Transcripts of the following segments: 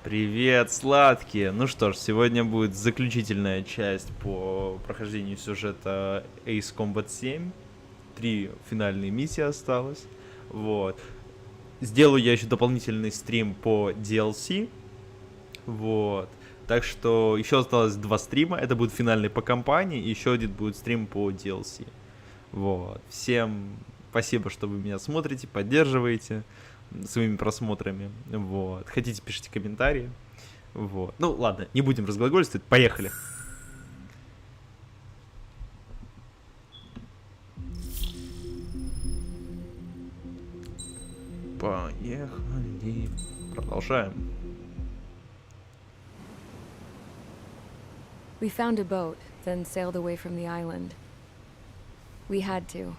Привет, сладкие! Ну что ж, сегодня будет заключительная часть по прохождению сюжета Ace Combat 7. 3 финальные миссии осталось. Вот. Сделаю я еще дополнительный стрим по DLC. Вот. Так что еще осталось 2 стрима. Это будет финальный по кампании, и еще один будет стрим по DLC. Вот. Всем спасибо, что вы меня смотрите, поддерживаете своими просмотрами. Вот. Хотите, пишите комментарии. Вот. Ну, ладно, не будем разглагольствовать. Поехали. Поехали. Продолжаем. We found a boat, then sailed away from the island. We had to.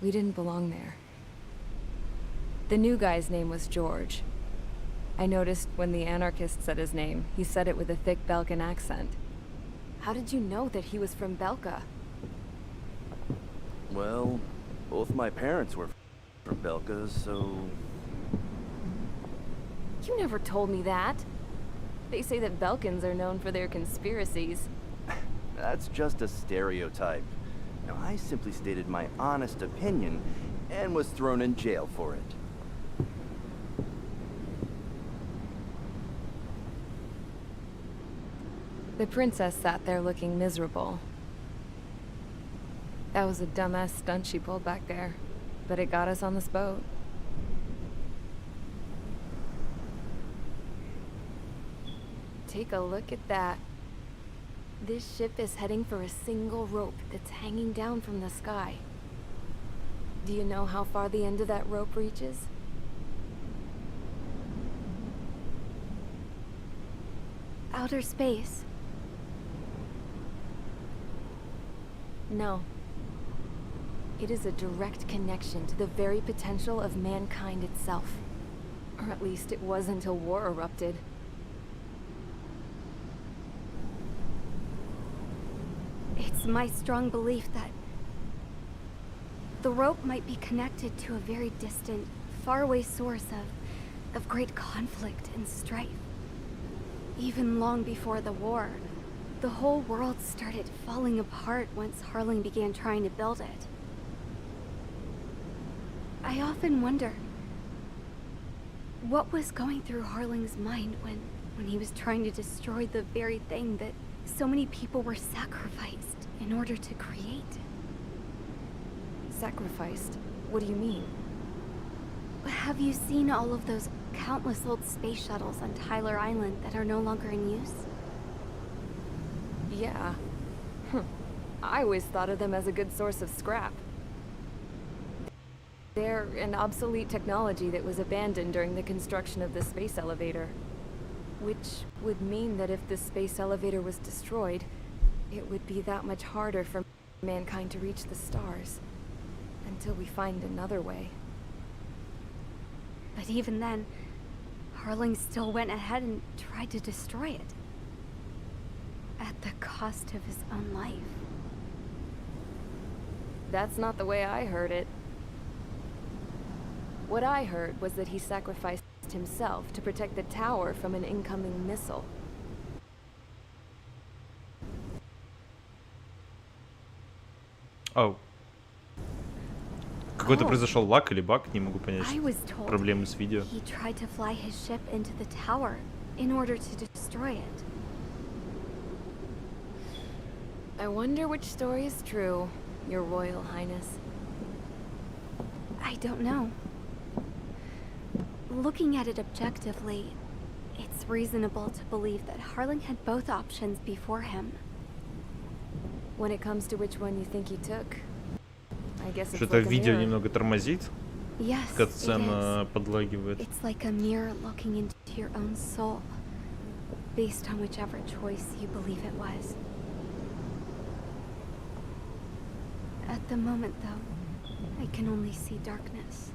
We didn't belong there. The new guy's name was George. I noticed when the anarchist said his name, he said it with a thick Belkan accent. How did you know that he was from Belka? Well, both my parents were from Belka, so... You never told me that. They say that Belkans are known for their conspiracies. That's just a stereotype. Now, I simply stated my honest opinion and was thrown in jail for it. The princess sat there looking miserable. That was a dumbass stunt she pulled back there, but it got us on this boat. Take a look at that. This ship is heading for a single rope that's hanging down from the sky. Do you know how far the end of that rope reaches? Outer space. No. It is a direct connection to the very potential of mankind itself. Or at least it was until war erupted. It's my strong belief that the rope might be connected to a very distant, faraway source of great conflict and strife. Even long before the war, the whole world started falling apart once Harling began trying to build it. I often wonder what was going through Harling's mind when he was trying to destroy the very thing that so many people were sacrificed in order to create. Sacrificed? What do you mean? Have you seen all of those countless old space shuttles on Tyler Island that are no longer in use? Yeah. I always thought of them as a good source of scrap. They're an obsolete technology that was abandoned during the construction of the space elevator. Which would mean that if the space elevator was destroyed, it would be that much harder for mankind to reach the stars. Until we find another way. But even then, Harling still went ahead and tried to destroy it. At the cost of his own life. That's not the way I heard it. What I heard was that he sacrificed himself to protect the tower from an incoming missile. Оу. Какой-то произошел лаг или баг, не могу понять. I was told Проблемы с видео. he tried to fly his ship into the tower in order to destroy it. I wonder which story is true, Your Royal Highness. I don't know. Looking at it objectively, it's reasonable to believe that Harling had both options before him. When it comes to which one you think he took, I guess it's Что-то like a видео mirror. немного тормозит. Yes, it Катсцена is. подлагивает. It's like a mirror looking into your own soul, based on whichever choice you believe it was. At the moment, though, I can only see darkness.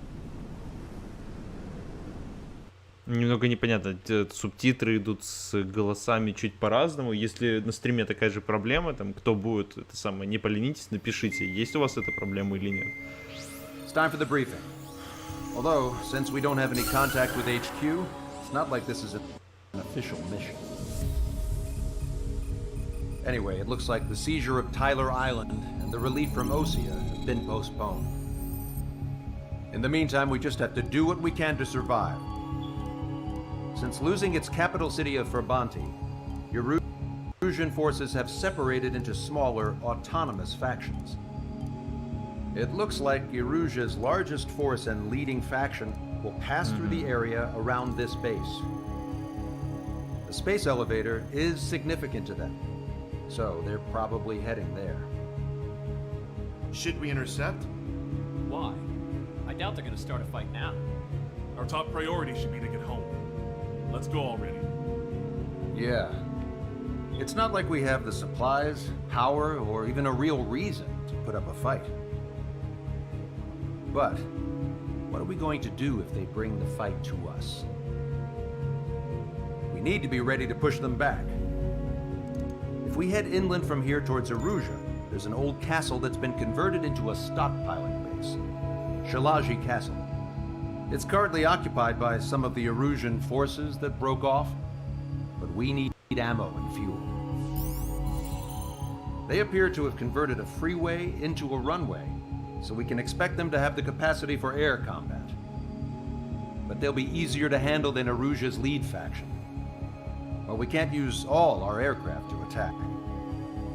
Немного непонятно. Субтитры идут с голосами чуть по-разному. Если на стриме такая же проблема, там, кто будет, это самое, не поленитесь, напишите, есть у вас эта проблема или нет. It's time for the briefing. Although, since we don't have any contact with HQ, it's not like this is a... an official mission. Anyway, it looks like the seizure of Tyler Island and the relief from Osea have been postponed. In the meantime, we just have to do what we can to survive. Since losing its capital city of Ferbanti, Erusian forces have separated into smaller, autonomous factions. It looks like Erusia's largest force and leading faction will pass through the area around this base. The space elevator is significant to them, so they're probably heading there. Should we intercept? Why? I doubt they're gonna start a fight now. Our top priority should be to get home. Let's go already. Yeah. It's not like we have the supplies, power, or even a real reason to put up a fight. But what are we going to do if they bring the fight to us? We need to be ready to push them back. If we head inland from here towards Erusia, there's an old castle that's been converted into a stockpiling base. Shalaji Castle. It's currently occupied by some of the Erusian forces that broke off, but we need ammo and fuel. They appear to have converted a freeway into a runway, so we can expect them to have the capacity for air combat. But they'll be easier to handle than Erusia's lead faction. Well, we can't use all our aircraft to attack.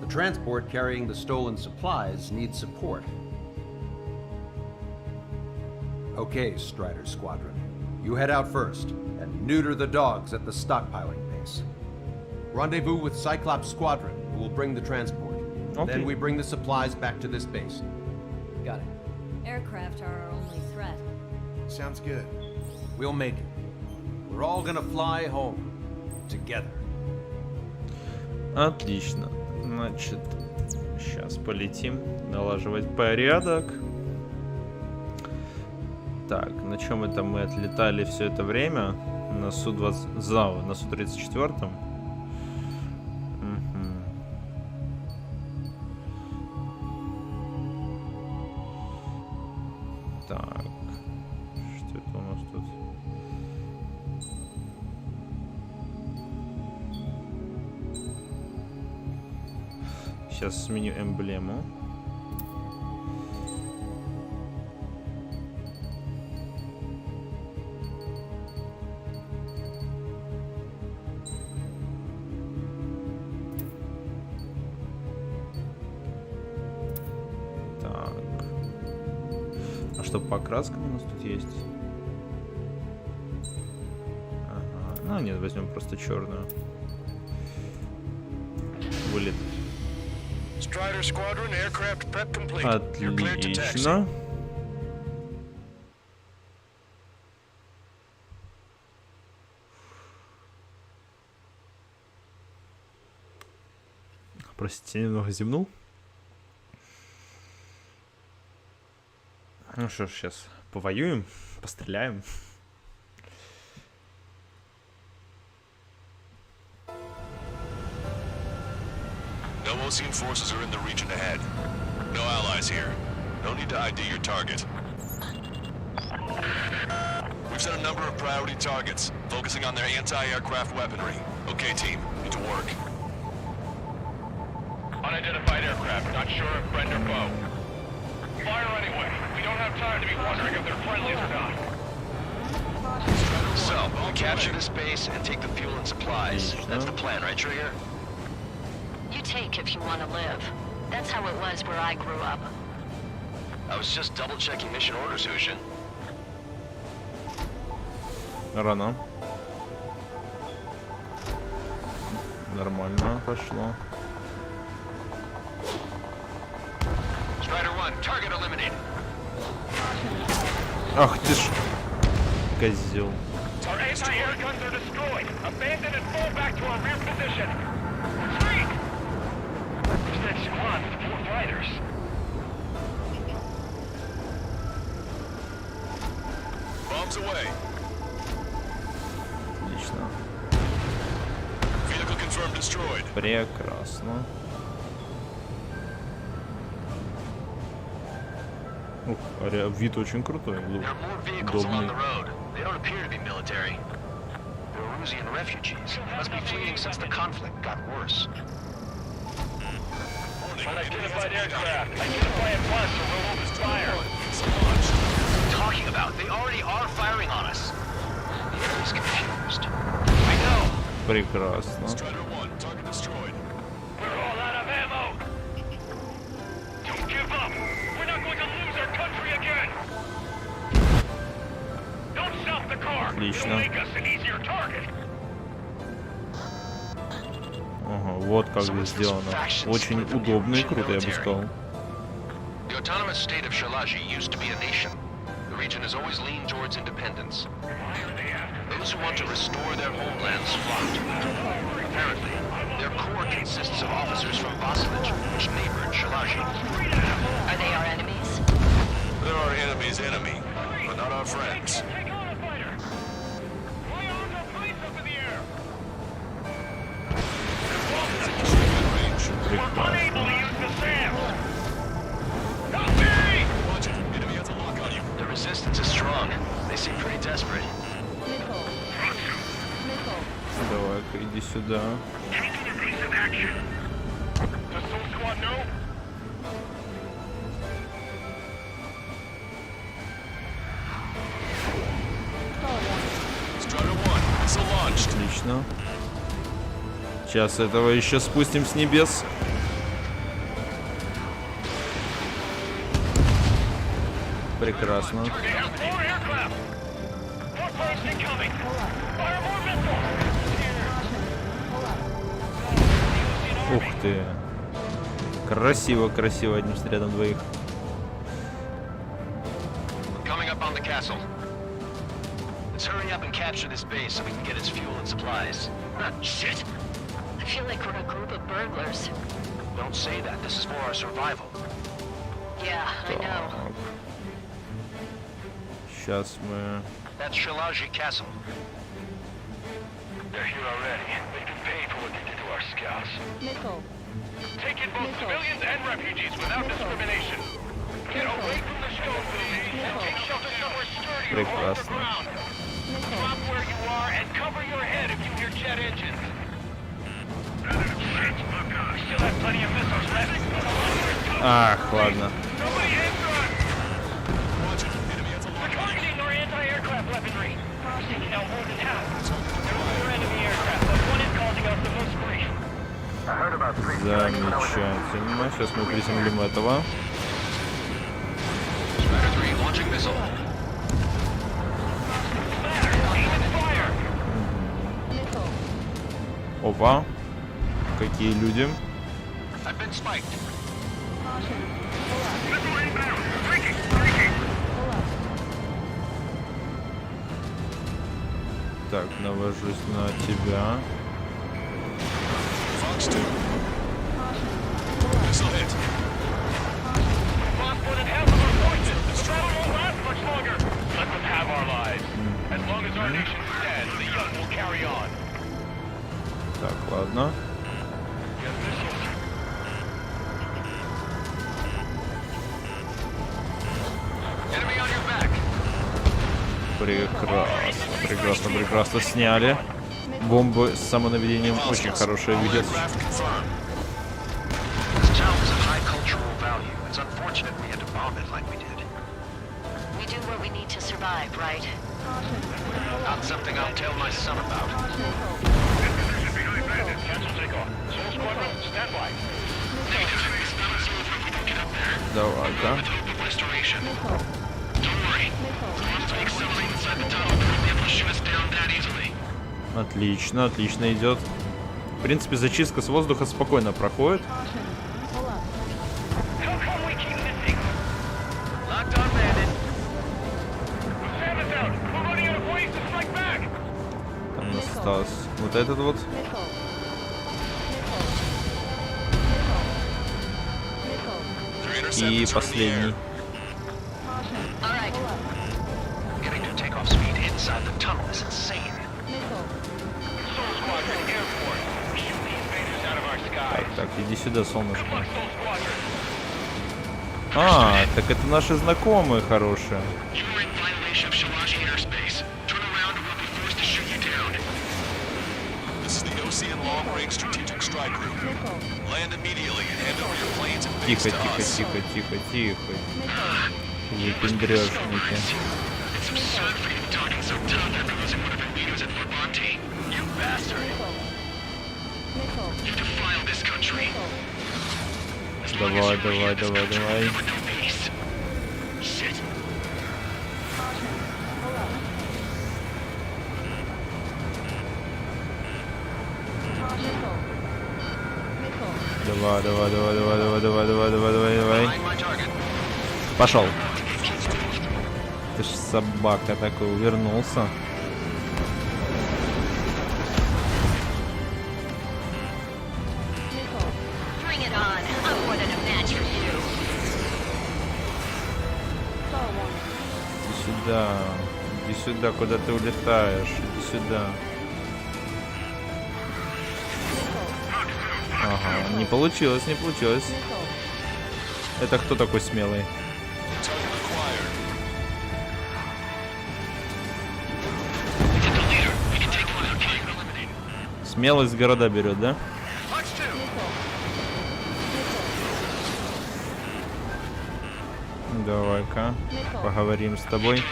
The transport carrying the stolen supplies needs support. Okay, Strider Squadron. You head out first, and neuter the dogs at the stockpiling base. Rendezvous with Cyclops Squadron, who will bring the transport. Okay. Then we bring the supplies back to this base. Got it. Aircraft are our only threat. Sounds good. We'll make it. We're all gonna fly home. Together. Отлично. Значит, сейчас полетим налаживать порядок. Так, на чем это мы отлетали все это время? На Су-20... на Су-34. Так, что это у нас тут? Сейчас сменю эмблему. Так. А что по окраскам у нас тут есть? Ага. Ну нет, возьмем просто черную. Вылет. Strider Squadron, aircraft prep complete. You're cleared to taxi. Отлично. Простите, немного зевнул. Ну что ж, сейчас повоюем, постреляем. No Osean forces are in the region ahead. No allies here. No need to ID your target. We've set a number of priority targets, focusing on their anti-aircraft weaponry. Okay, team, get to work. Unidentified aircraft, not sure if friend or foe. Fire anyway. We don't have time to be wondering if they're friendlies or not. So, we capture this base and take the fuel and supplies. That's the plan, right, Trigger? You take if you want to live. That's how it was where I grew up. I was just double-checking mission orders, Hushin. Рано. Нормально пошло. Strider 1, target eliminated. Ах ты ж, козел. Our anti-air guns are destroyed. Abandon and fall back to our rear position. Retreat! There's that squad with 4 fighters. Bombs away. Отлично. Vehicle confirmed destroyed. Прекрасно. Ух, вид очень крутой. There are more vehicles along the road. They don't appear to be military. They're Osian refugees. Must be fleeing since the conflict got worse. Unidentified aircraft. Identify at once or we'll open fire. What are you talking about? They already are firing on us. The enemy's confused. I know. Прекрасно. Strider 1, target destroyed. We're all out of ammo. Don't give up. We're not going to lose our country again. Don't stop the car. Отлично. It'll make us an easier target. Ага, вот как здесь сделано. Очень удобно и круто, я бы сказал. The autonomous state of Shalaji used to be a nation. The region has always leaned towards independence. Those who want to restore their homelands flocked. Apparently, their core consists of officers from Vasilij, which neighbored Shalaji. Are they our enemies? They're our enemy's enemy, but not our friends. Take on a fighter. My arms are placed up in the air. We're unable to use the SAMs. Not me! Roger, enemy has a lock on you. The resistance is strong. They seem pretty desperate. Давай-ка, иди сюда. Taking a piece of action. Does Soul Squad know? Strider 1, missile launched. Отлично. Сейчас этого еще спустим с небес. Прекрасно. They have 4 aircraft. More planes incoming. Fire more missiles. Ух ты. Красиво, красиво, одним снарядом двоих. Coming up on the castle. Let's hurry up and capture this base so we can get its fuel and supplies. Shit! I feel like we're a group of burglars. Don't say that. This is for our survival. Yeah, I know. Так. Сейчас мы... That's Shalaji Castle. They're here already. They can pay for what they did to our scouts. Missile. Take in both civilians and refugees without discrimination. Get away from the stone buildings and take shelter somewhere sturdier or Прекрасно. underground. Drop where you are and cover your head if you hear jet engines. We still have plenty of missiles left. Ах, ладно. Nobody answer! We're targeting our anti-aircraft weaponry. Taking out more than half. There are 4 enemy aircraft, but one is causing us the most grief. Замечательно. Сейчас мы приземлим этого. Strider 3 launching missile. Aim and fire! Опа. Какие люди. I've been spiked. Missile inbound! Breaking! Так, навожусь на тебя. Fox 2. Missile hit. Lost more than half of our forces. The battle won't last much longer. Let them have our lives. As long as our nation stands, the young will carry on. Так, ладно. Get missiles. Enemy on your back. Прекрасно, прекрасно сняли. Бомбы с самонаведением очень хорошая вещь. This town is of high cultural value. It's unfortunate we had to bomb it like we did. We do what we need to survive, right? Not something I'll tell my son about. Position behind bandits. Cancel takeoff. Soul Squadron, stand by. Давай-ка. Restoration. Don't worry. Once we accelerate inside the tunnel, they won't be able to shoot us down that easily. Отлично, отлично идет. В принципе, зачистка с воздуха спокойно проходит. How come we keep missing? Locked on bandit. Sam is out. We're running out of ways to strike back. Там осталось вот этот вот. И последний. All right. Getting to takeoff speed inside the tunnel is insane. Soul Squadron, airport. Shoot these invaders out of our skies. Так, иди сюда, солнышко. Good luck, Soul Squadron. А, так это наши знакомые хорошие. You are in violation of Shalaji airspace. Turn around or we'll be forced to shoot you down. Тихо, тихо, тихо, тихо, тихо. Выпендрёжники. Давай, давай, давай, давай. Давай, давай, давай, давай, давай, давай, давай, давай, давай, давай. Пошел. Ты ж собака такой, увернулся. Иди сюда. Иди сюда, куда ты улетаешь. Иди сюда. Ага, не получилось, не получилось. Это кто такой смелый? Смелость города берет, да? Давай-ка поговорим с тобой.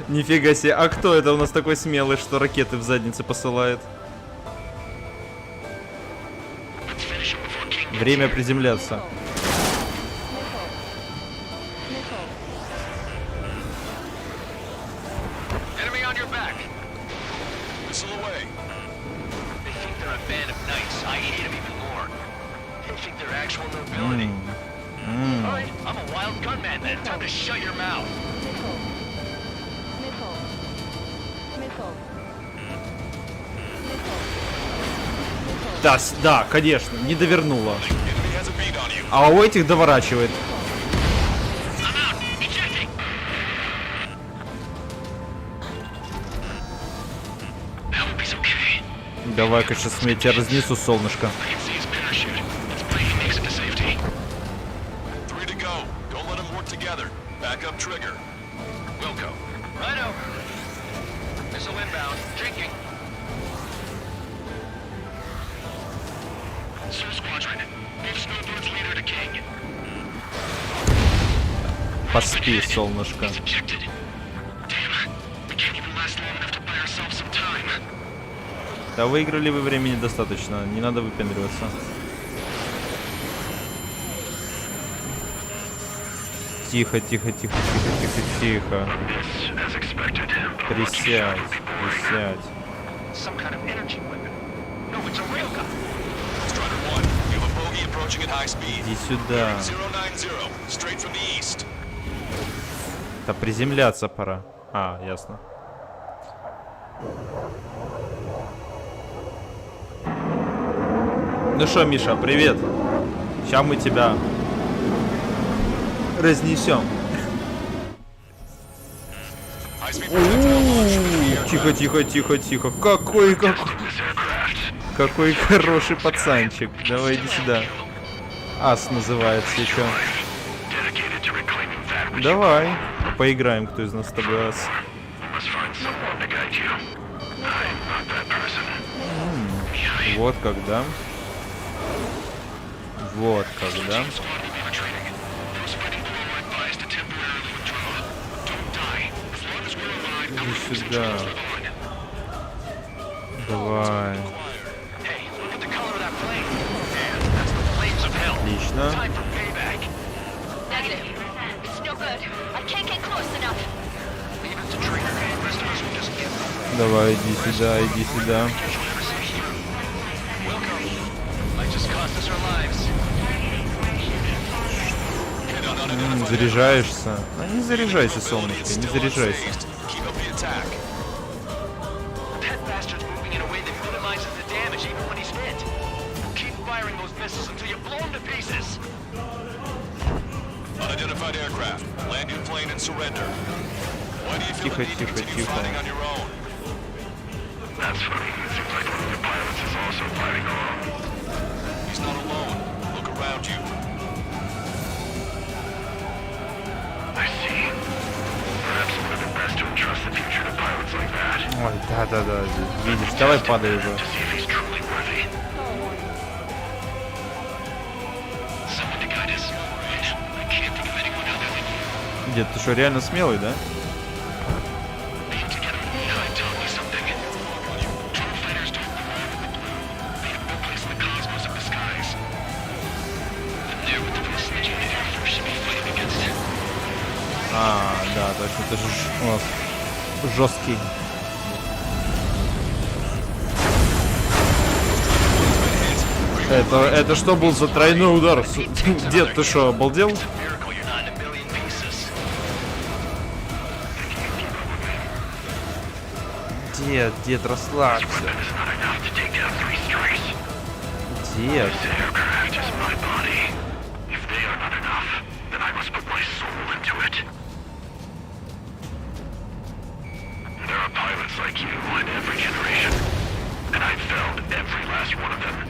Нифига себе, а кто это у нас такой смелый, что ракеты в заднице посылает? Время приземляться. Да, да, конечно, не довернула. А у этих доворачивает. Давай-ка сейчас я тебя разнесу, солнышко. Поспи, солнышко. Да выиграли вы времени достаточно, не надо выпендриваться. Тихо, тихо, тихо, тихо, тихо, тихо. Присядь, присядь. Иди сюда. Да приземляться пора. А, ясно. Ну что, Миша, привет. Сейчас мы тебя разнесем. Тихо, тихо, тихо, тихо. Какой хороший пацанчик. Давай иди сюда. Ас называется еще. Давай. Поиграем, кто из нас с тобой ас. Вот когда. Вот когда. Иди сюда. Давай. Отлично. Давай, иди сюда, иди сюда. Заряжаешься? А не заряжайся, солнышко, не заряжайся. Тихо, тихо, тихо. Ой, да-да-да, видишь, давай падай уже. Дед, ты что, реально смелый, да? А, да, точно, ты же у нас жесткий. Это что был за тройной удар? Дед, ты что, обалдел? Дед, расслабься. Дед.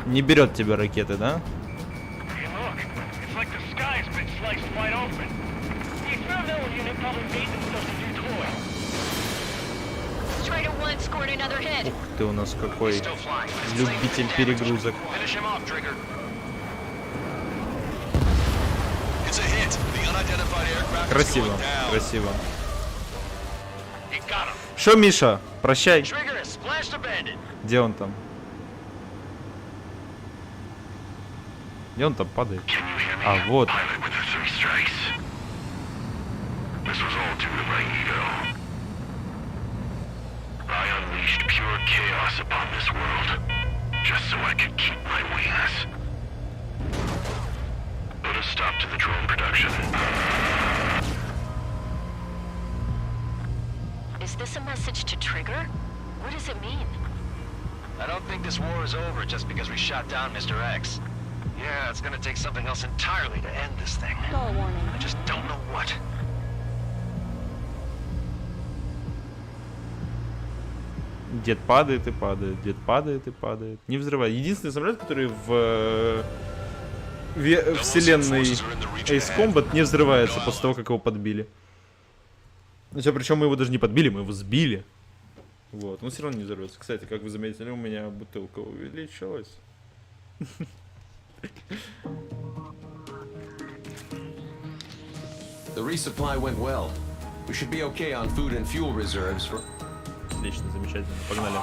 Не берет тебя ракеты, да? Ух ты, у нас какой любитель перегрузок. Красиво, красиво. Шо, Миша, прощай. Где он там? Где он там падает? А, вот. Is this a message to Trigger? What does it mean? I don't think this war is over just because we shot down Mr. X. Yeah, it's gonna take something else entirely to end this thing. I just don't know what. Дед падает и падает, дед падает и падает. Не взрывай. Единственный самолет, который в вселенной Ace Combat не взрывается после того, как его подбили. Причем мы его даже не подбили, мы его сбили. Вот, он все равно не взорвется. Кстати, как вы заметили, у меня бутылка увеличилась. The resupply went well. We should be okay on food and fuel reserves for... Отлично, замечательно. Погнали.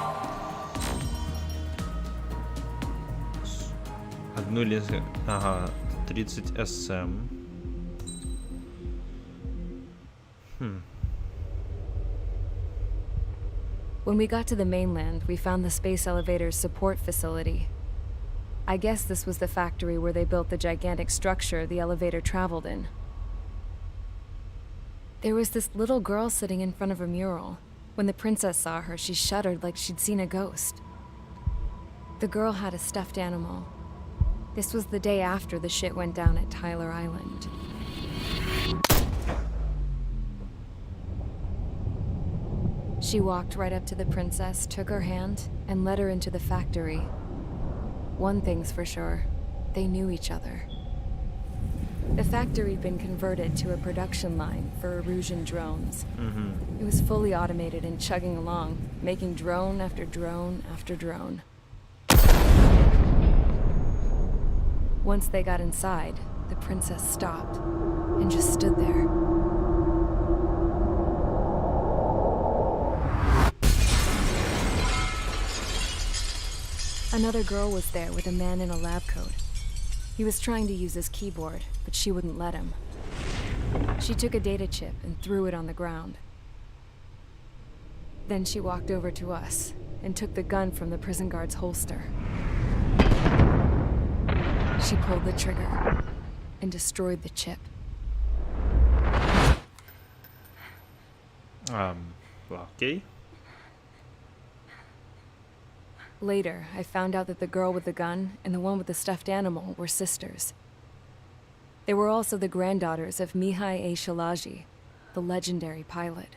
Одну лесу. Ага, 30 СМ. When we got to the mainland, we found the space elevator's support facility. I guess this was the factory where they built the gigantic structure the elevator traveled in. There was this little girl sitting in front of a mural. When the princess saw her, she shuddered like she'd seen a ghost. The girl had a stuffed animal. This was the day after the shit went down at Tyler Island. She walked right up to the princess, took her hand, and led her into the factory. One thing's for sure, they knew each other. The factory'd been converted to a production line for Erusian drones. It was fully automated and chugging along, making drone after drone after drone. Once they got inside, the princess stopped and just stood there. Another girl was there with a man in a lab coat. He was trying to use his keyboard, but she wouldn't let him. She took a data chip and threw it on the ground. Then she walked over to us and took the gun from the prison guard's holster. She pulled the trigger and destroyed the chip. Okay. Later, I found out that the girl with the gun and the one with the stuffed animal were sisters. They were also the granddaughters of Mihai A. Shalaji, the legendary pilot.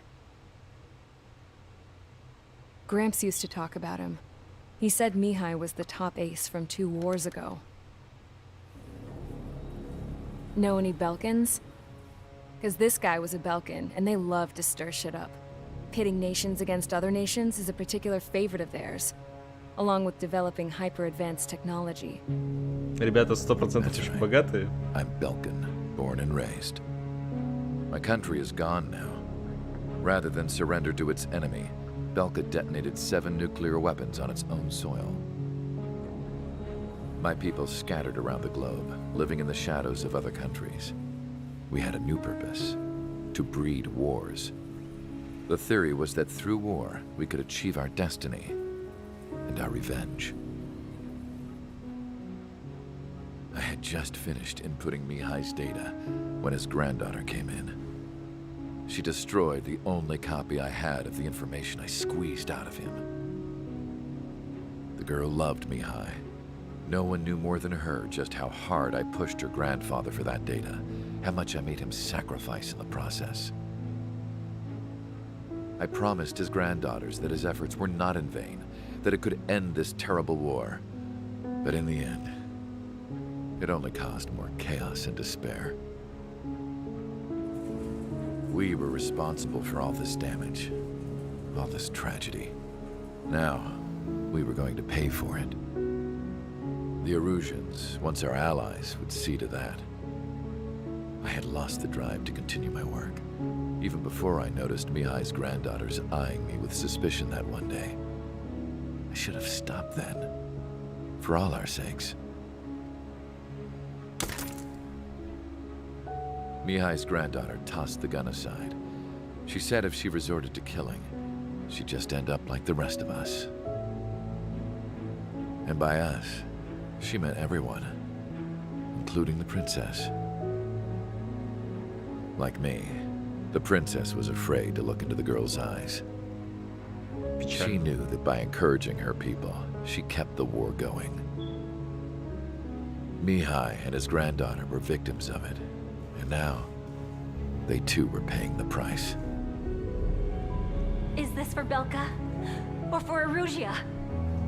Gramps used to talk about him. He said Mihai was the top ace from 2 wars ago. Know any Belkans? Because this guy was a Belkan, and they loved to stir shit up. Pitting nations against other nations is a particular favorite of theirs, along with developing hyper-advanced technology. Ребята 100% очень богатые. I'm Belkan, born and raised. My country is gone now. Rather than surrender to its enemy, Belka detonated 7 nuclear weapons on its own soil. My people scattered around the globe, living in the shadows of other countries. We had a new purpose: to breed wars. The theory was that through war, we could achieve our destiny and our revenge. I had just finished inputting Mihai's data when his granddaughter came in. She destroyed the only copy I had of the information I squeezed out of him. The girl loved Mihai. No one knew more than her just how hard I pushed her grandfather for that data, how much I made him sacrifice in the process. I promised his granddaughters that his efforts were not in vain, that it could end this terrible war. But in the end, it only caused more chaos and despair. We were responsible for all this damage, all this tragedy. Now, we were going to pay for it. The Erusians, once our allies, would see to that. I had lost the drive to continue my work, even before I noticed Mihai's granddaughters eyeing me with suspicion that one day. I should have stopped then, for all our sakes. Mihai's granddaughter tossed the gun aside. She said if she resorted to killing, she'd just end up like the rest of us. And by us, she meant everyone, including the princess. Like me, the princess was afraid to look into the girl's eyes. She knew that by encouraging her people, she kept the war going. Mihai and his granddaughter were victims of it, and now, they too were paying the price. Is this for Belka? Or for Erusia?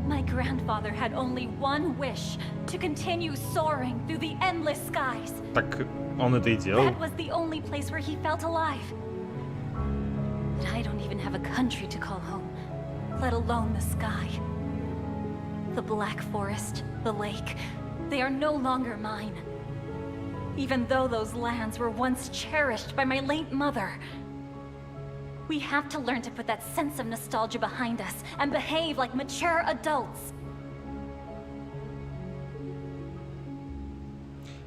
My grandfather had only one wish: to continue soaring through the endless skies. Так он это и делал. That was the only place where he felt alive. But I don't even have a country to call home, let alone the sky. The Black Forest, the lake, they are no longer mine. Even though those lands were once cherished by my late mother. We have to learn to put that sense of nostalgia behind us and behave like mature adults.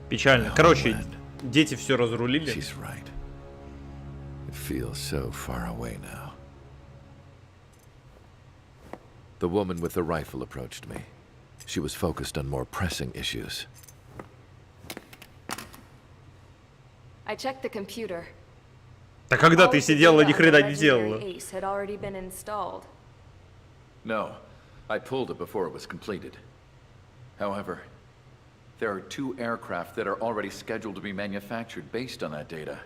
Печально. Короче, дети все разрулили. She's right. It feels so far away now. The woman with the rifle approached me. She was focused on more pressing issues. I checked the computer. А когда ты сидела, ни хрена не делала? Ace had already been installed. No, I pulled it before it was completed. However, there are 2 aircraft that are already scheduled to be manufactured based on that data.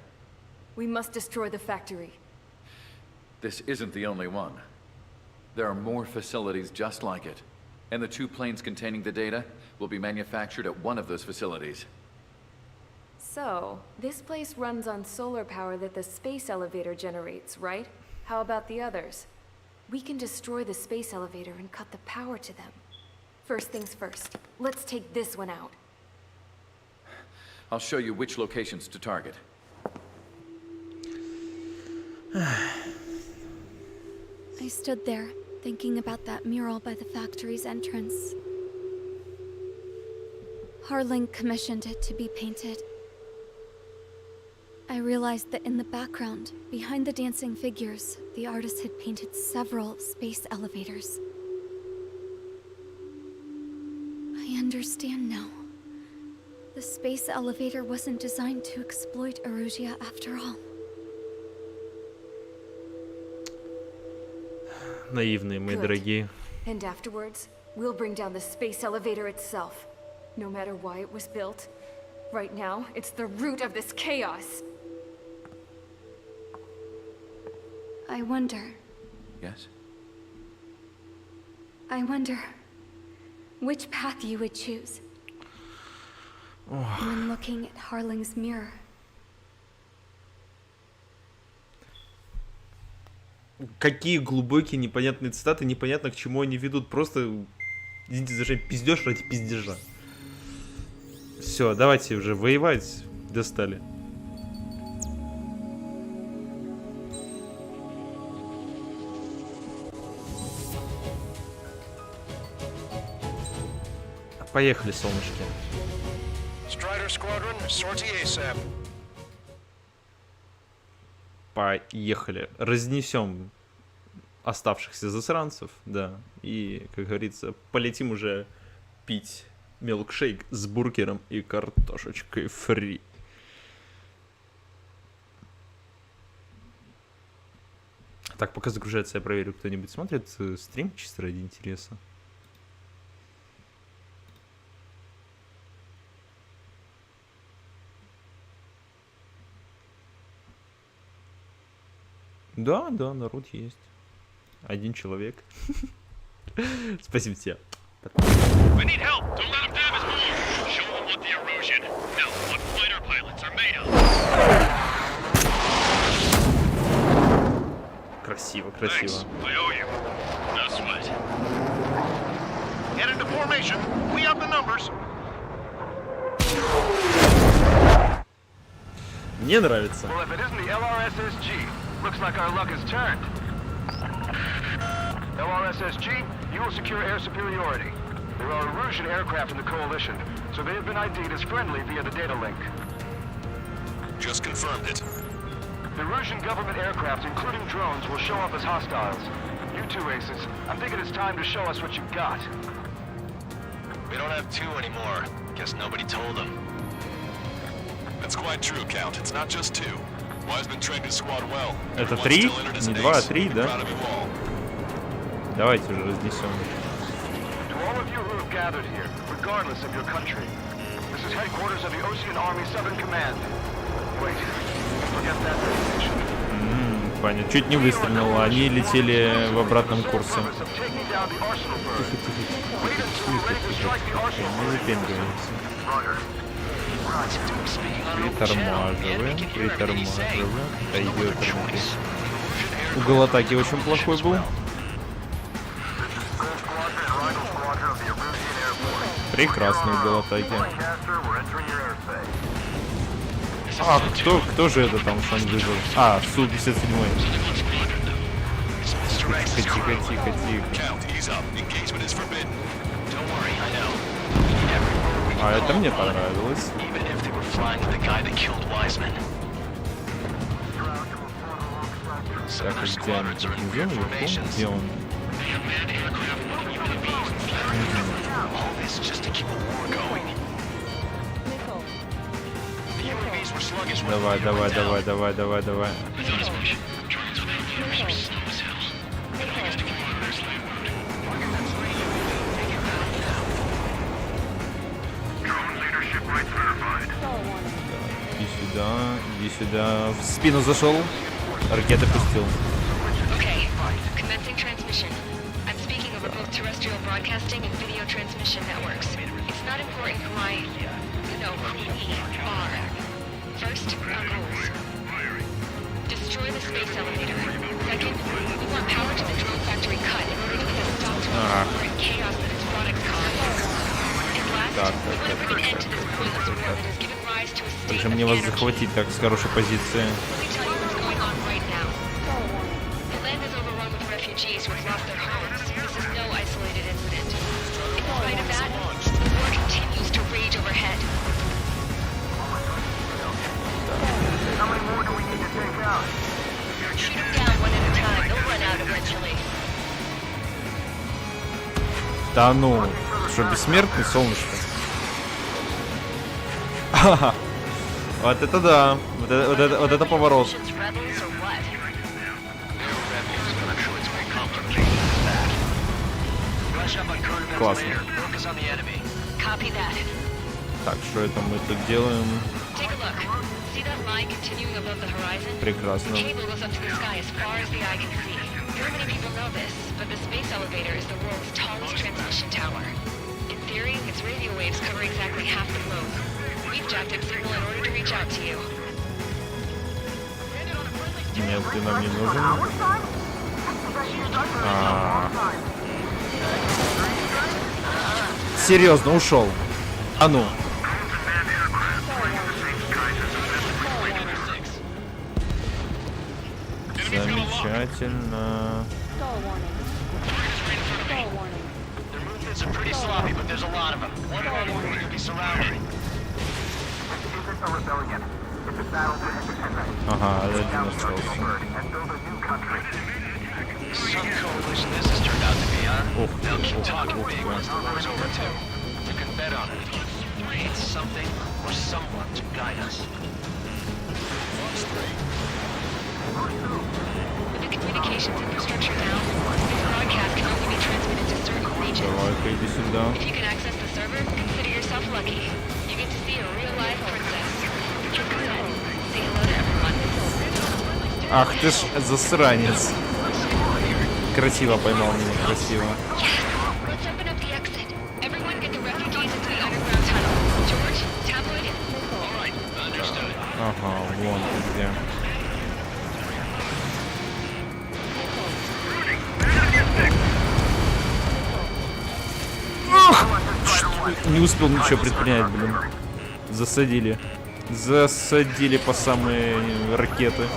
We must destroy the factory. This isn't the only one. There are more facilities just like it, and the 2 planes containing the data will be manufactured at one of those facilities. So, this place runs on solar power that the space elevator generates, right? How about the others? We can destroy the space elevator and cut the power to them. First things first, let's take this one out. I'll show you which locations to target. I stood there, thinking about that mural by the factory's entrance. Harling commissioned it to be painted. I realized that in the background, behind the dancing figures, the artist had painted several space elevators. I understand now. The space elevator wasn't designed to exploit Erusia after all. Наивные мои дорогие. And afterwards, we'll bring down the space elevator itself. No matter why it was built. Right now, it's the root of this chaos. I wonder. Yes? I wonder which path you would choose when looking at Harling's mirror. Какие глубокие непонятные цитаты, непонятно к чему они ведут. Просто, извините за пиздеж ради пиздежа. Все, давайте уже воевать. Достали. Поехали, солнышки. Поехали. Разнесем оставшихся засранцев, да. И, как говорится, полетим уже пить милкшейк с бургером и картошечкой фри. Так, пока загружается, я проверю, кто-нибудь смотрит стрим чисто ради интереса. Да, народ есть. Один человек. Спасибо тебе. Красиво, красиво. Мне нравится. Looks like our luck has turned. LRSSG, you will secure air superiority. There are Erusian aircraft in the Coalition, so they have been ID'd as friendly via the data link. Just confirmed it. The Erusian government aircraft, including drones, will show up as hostiles. You two aces, I'm thinking it's time to show us what you've got. We don't have two anymore. Guess nobody told them. That's quite true, Count. It's not just two. Это 3? Не 2, а 3, да? Давайте уже разнесем. Понятно. Чуть не выстрелил, они летели в обратном курсе. Не выпендриваемся. Притормаживаем. Пойдет. Угол атаки очень плохой был. Прекрасный угол атаки. А, кто же это там, что он выжил? А, Су-57. Тихо. А это мне понравилось. Так, где он? Где он? Давай. Иди сюда. В спину зашел. Ракеты пустил. Broadcasting and video transmission networks. It's not important for my, you know, who we are. First, our goals. Destroy the space elevator. Second, we want power to the drone factory cut in order to get a stop to the current chaos that its products cause. And last, we want to bring an end to this pointless war that has given rise to a state Как же of мне вас anarchy. захватить так с хорошей позиции? Let me tell you what's going on right now. The land is overrun with refugees who have lost their homes. This is no isolated incident. In spite of that, the war continues to rage overhead. How many more do we need to take out? Shoot them down one at a time. They'll run out eventually. Да ну, что, бессмертный, солнышко? Ха-ха. Вот это да. Вот это поворот. Rebels or what? Классно. Copy that. Так, что это мы тут делаем? Take a look. See that line continuing above the horizon? Прекрасно. The cable goes up to the sky as far as the eye can see. Not many people know this, but the space elevator is the world's tallest transmission tower. In theory, its radio waves cover exactly half the globe. We've jacked its signal in order to reach out to you. Нет, ты нам не нужен. Серьезно, ушел. А ну. Замечательно. Ага, один остался. Ох, давай-ка иди сюда. Ах ты ж засранец. Красиво поймал меня, красиво. Ага, вон ты где. Не успел ничего предпринять, блин. Засадили. Засадили по самые ракеты.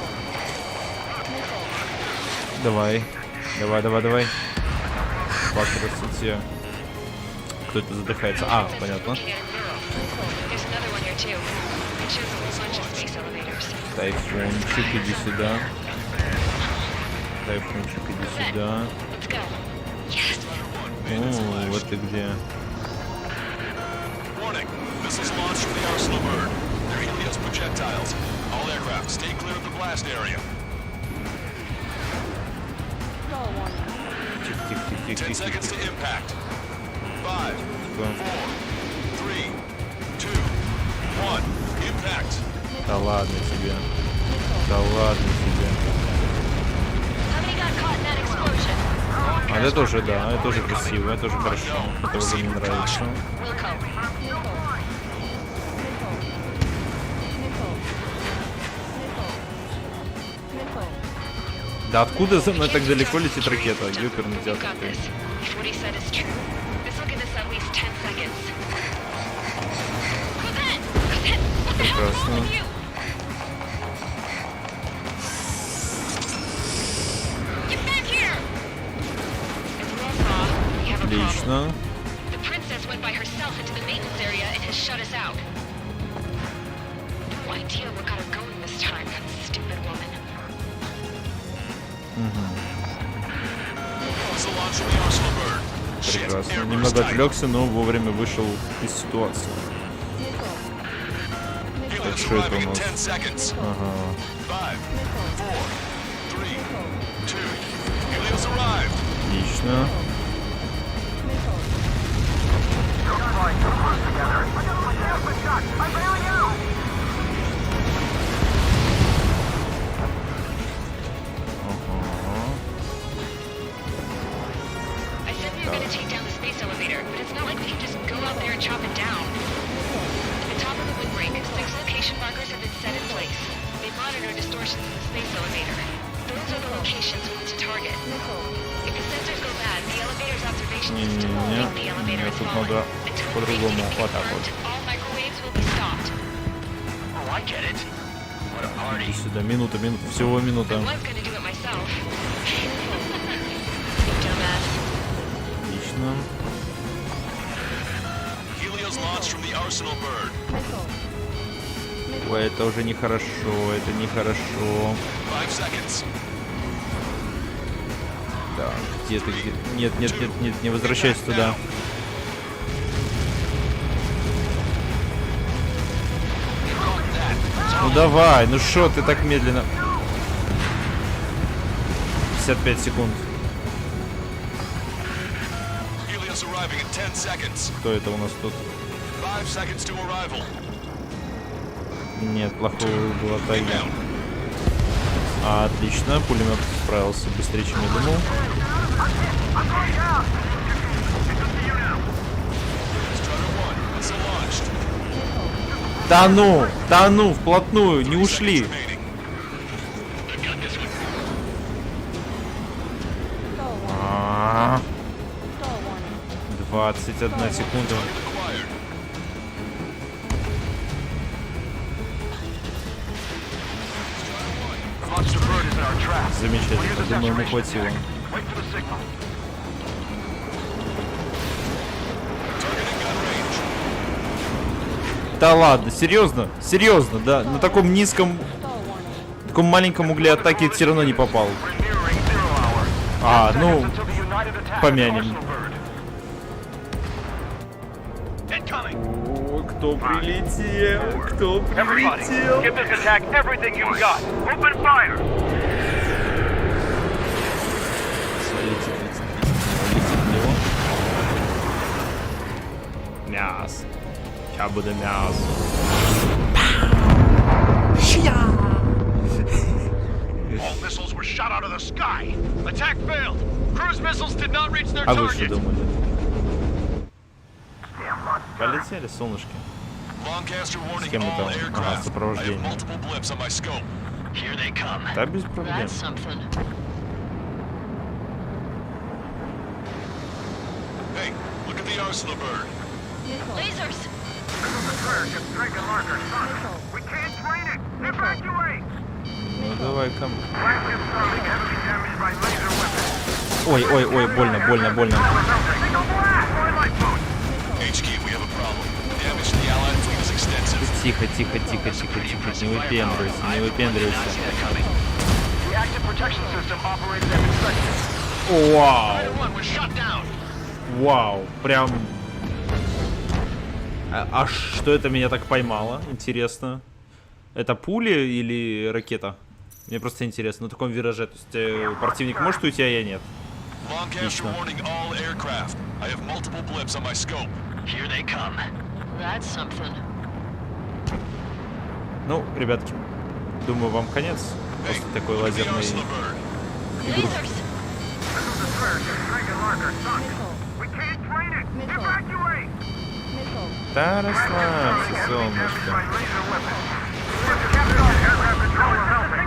Давай. Давай. По красоте. Кто это задыхается? А, понятно. Тайфунчик, иди сюда. Тайфунчик, иди сюда. О, вот ты где. Missiles launched from the arsenal bird. They're Helios projectiles. All aircraft, stay clear of the blast area. 10 seconds to impact. 5, 4, 3, 2, 1, impact. Да ладно тебе. Да ладно тебе. А это тоже, да, это тоже красиво, это тоже хорошо. Это уже мне нравится. Да откуда за мной так далеко летит ракета? Ёперный театр. Прекрасно. Отлично. Прекрасно. Немного отвлекся, но вовремя вышел из ситуации. Так, что это у нас? Ага. Отлично. Не, тут надо по-другому. Вот так вот. Иди сюда. Минута. Всего минута. Отлично. Ой, это уже нехорошо, это нехорошо. Так, где ты, где? Нет, не возвращайся туда. Ну давай, ну шо ты так медленно? 55 секунд. Кто это у нас тут? Нет, плохого было тайга. Отлично, пулемет справился быстрее, чем я думал. Да ну, вплотную, не ушли. 21 секунда. Замечательно, думаю, ему хватило. Да ладно, серьезно? Серьезно, да? На таком низком, таком маленьком угле атаки все равно не попал. А, ну, помянем. О, кто прилетел? Кто прилетел? Мясо. Сейчас будет мясо. All missiles were shot out of the sky. Attack failed. Cruise missiles did not reach their А вы что target. думали? Полетели, солнышки. С кем мы там? Ага, сопровождение. Да, без проблем. Hey, look at the arsenal bird. Lasers! Ну давай-ка. Ой, ой, ой, больно, больно, больно. Тихо, тихо, тихо, тихо, тихо, не выпендривайся, не выпендривайся. Вау! Вау, прям... А что это меня так поймало? Интересно. Это пули или ракета? Мне просто интересно. На таком вираже. То есть противник может уйти, а я нет. Отлично. Ну, ребятки, думаю, вам конец после такой лазерной игры. Да, расслабься, солнышко.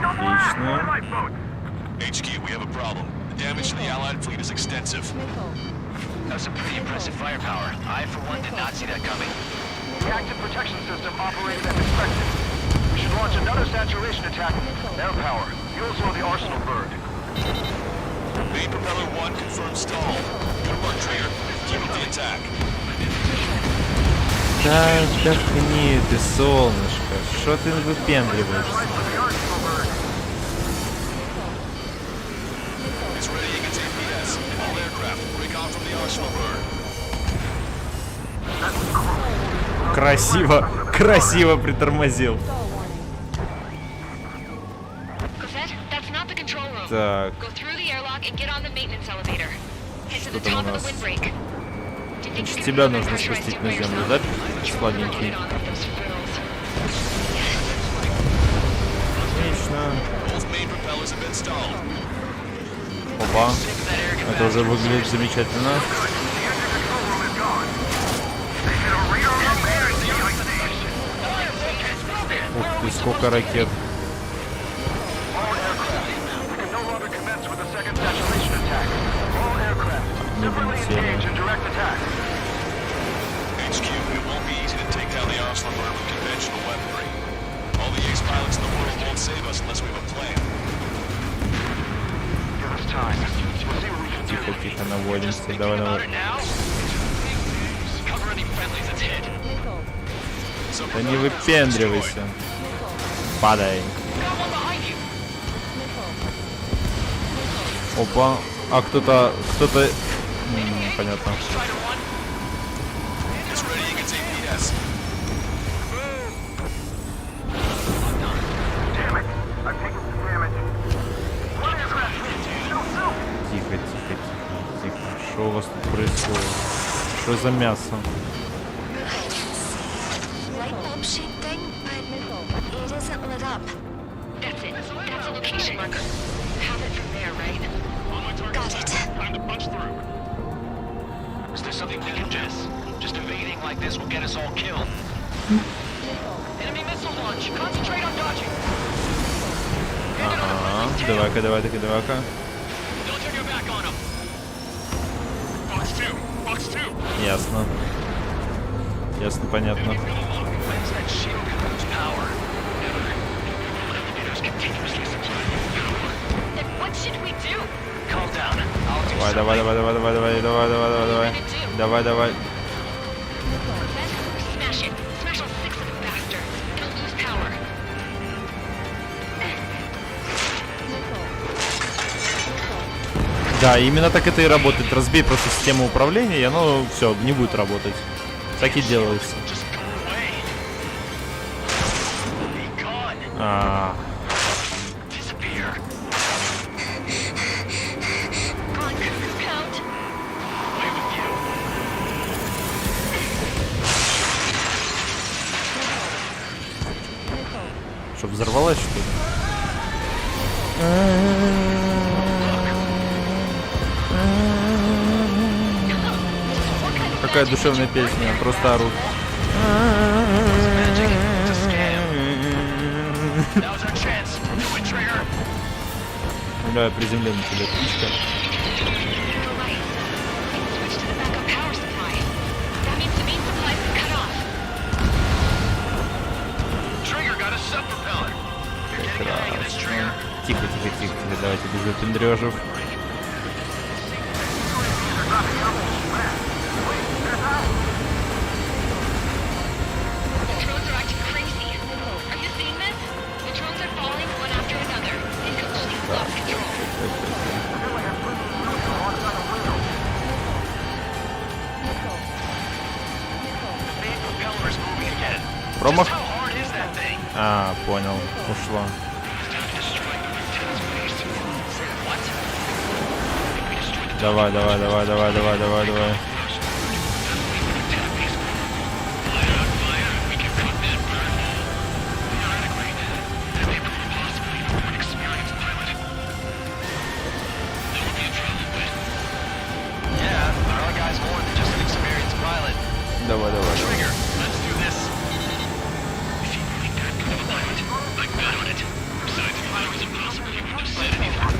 Отлично. HQ, we have a problem. The damage to the Allied fleet is extensive. That's some pretty impressive firepower. I, for one, did not see that coming. The active protection system operated as expected. We should launch another saturation attack. Air power. Fuel cell the arsenal bird. Main propeller 1 confirmed stall. Good work, Trader. Keep up the attack. Да отдохни ты, солнышко. Что ты выпендриваешься? Красиво, красиво притормозил. Так. Что там у нас? Значит, тебя нужно спустить на землю, да, сладенький? Отлично. Опа. Это уже выглядит замечательно. Ух ты, сколько ракет. Не долетели. HQ, it won't be easy to take down the arsenal bird with conventional weaponry. All the ace pilots in the world won't save us unless we have a plan. Give us time. We'll see what we can do. Тихо, тихо, наводимся. Давай, давай. Да не выпендривайся. Падай. Опа. А кто-то... Понятно. Тихо, тихо, тихо, тихо. Что у вас тут происходит? Что за мясо? Is there something we can do? Just evading like this will get us all killed. Enemy missile launch. Concentrate on dodging. Ага, давай-ка, давай-ка, давай-ка. Don't turn your back on them. Ясно. Ясно, понятно. Давай, давай, давай, давай, давай, давай, давай, давай, давай, давай. Давай, давай. Да, именно так это и работает. Разбей просто систему управления, и оно все, не будет работать. Так и делается. Что, взорвалась, что ли? Какая душевная песня, просто орут. Бля, приземлен на тебя, птичка. Тихо, тихо, тихо, тихо, давайте без выпендрежев. Промах? А, понял, ушла. Давай, давай, давай, давай, давай, давай, давай. Давай, давай.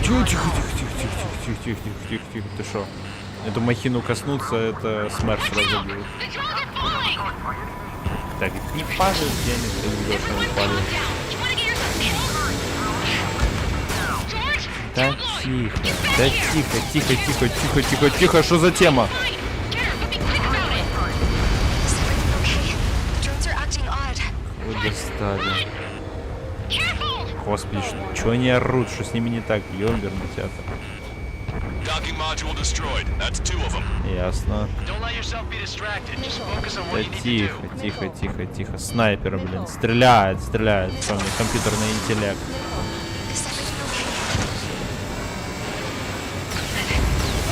Тихо, тихо, тихо, тихо, тихо, тихо, тихо, тихо, тихо, тихо, ты шо? Эту махину коснуться, это смерть сразу будет. Так, не падает, я не видел, что он падает. Да тихо, да тихо, тихо, тихо, тихо, тихо, тихо, что за тема? Вот достали. Господи, чего они орут, что с ними не так? Ёберный театр. Ясно. Да тихо, тихо, тихо, тихо. Снайпер, блин. Стреляет, стреляет. Что у меня компьютерный интеллект.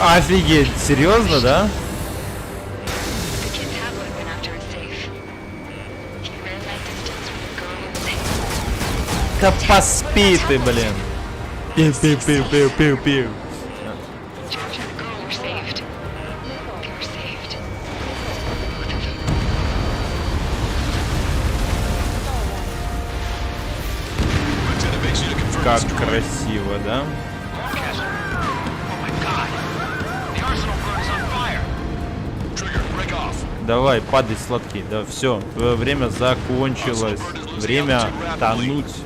Офигеть, серьезно, да? Да поспи ты, блин. Пиу-пиу-пиу-пиу-пиу-пиу. Как красиво, да? Давай, падай, сладкий. Да, все, твое время закончилось. Время тонуть.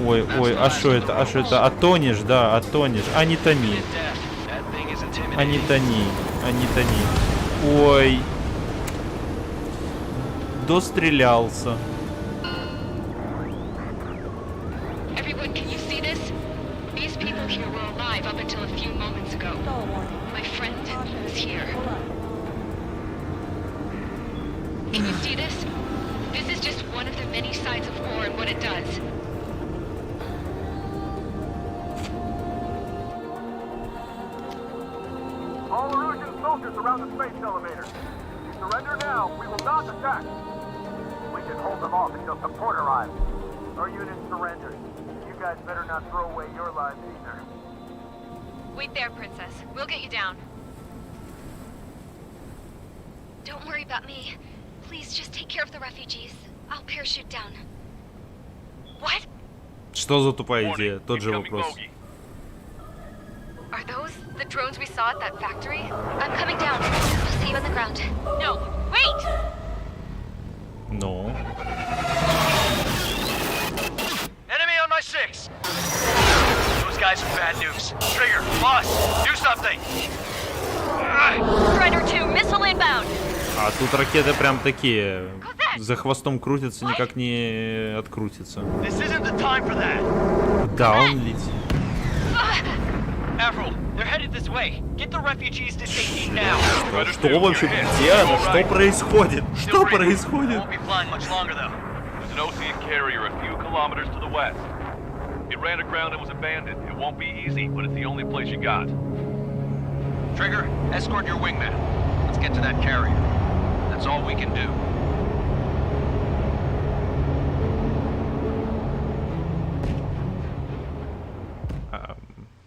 Ой, ой, а что это? А что это? Отонешь, да, отонешь. А не тони. А не тони. А не тони. Ой. Дострелялся. All Erusian soldiers around the space elevator. Surrender now. We will not attack. We can hold them off until support arrives. Our unit surrenders. You guys better not throw away your lives either. Wait there, Princess. We'll get you down. Don't worry about me. Please just take care of the refugees. I'll parachute down. What? Что за тупая идея? Тот же вопрос. Are those the drones we saw at that factory? I'm coming down. I'll see you on the ground. No, wait! Ну. Enemy on my 6! Those guys are bad news. Trigger, boss, do something! Strider 2, missile inbound! А тут ракеты прям такие. За хвостом крутятся, никак не открутятся. This isn't the time for that! Да, он летит. Avril, they're headed this way. Get the refugees to safety now. Что вообще? Где она? Что происходит? Что происходит? Won't be flying much longer though. There's an Ocean carrier a few kilometers to the west. It ran aground and was abandoned. It won't be easy, but it's the only place you got. Trigger, escort your wingman. Let's get to that carrier. That's all we can do.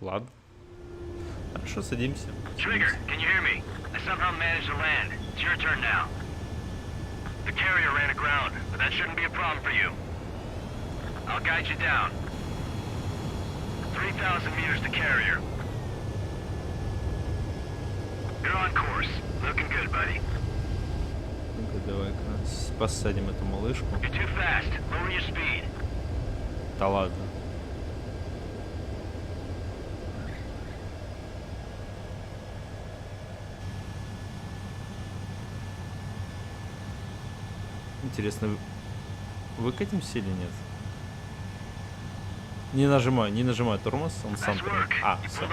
Ладно. Хорошо, садимся. Trigger, can you hear me? I somehow managed to land. It's your turn now. The carrier ran aground, but that shouldn't be a problem for you. I'll guide you down. 3,000 meters to carrier. You're on course. Looking good, buddy. Ну-ка, давай-ка посадим эту малышку. You're too fast. Lower your speed. Да ладно. Интересно, выкатимся или нет? Не нажимай тормоз, он сам. А, все.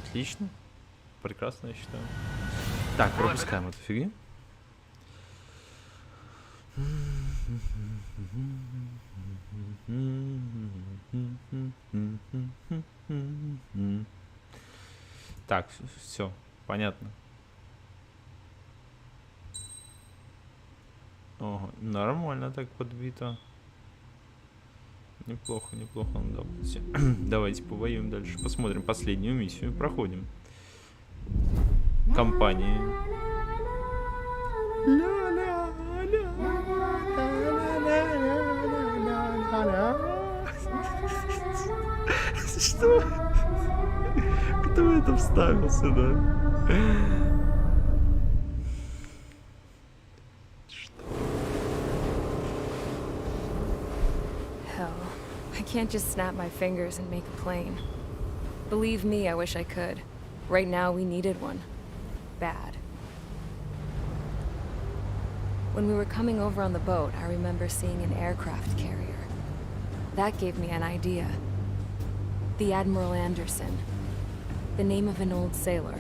Отлично. Прекрасно, я считаю. Так, пропускаем эту фигню. Так, все. Понятно. Ого, нормально так подбито. Неплохо, неплохо. Ну, давайте повоюем дальше. Посмотрим последнюю миссию. Проходим. Компании. Что? Кто это вставил сюда? Hell, I can't just snap my fingers and make a plane. Believe me, I wish I could. Right now, we needed one. Bad. When we were coming over on the boat, I remember seeing an aircraft carrier. That gave me an idea. The Admiral Anderson. The name of an old sailor.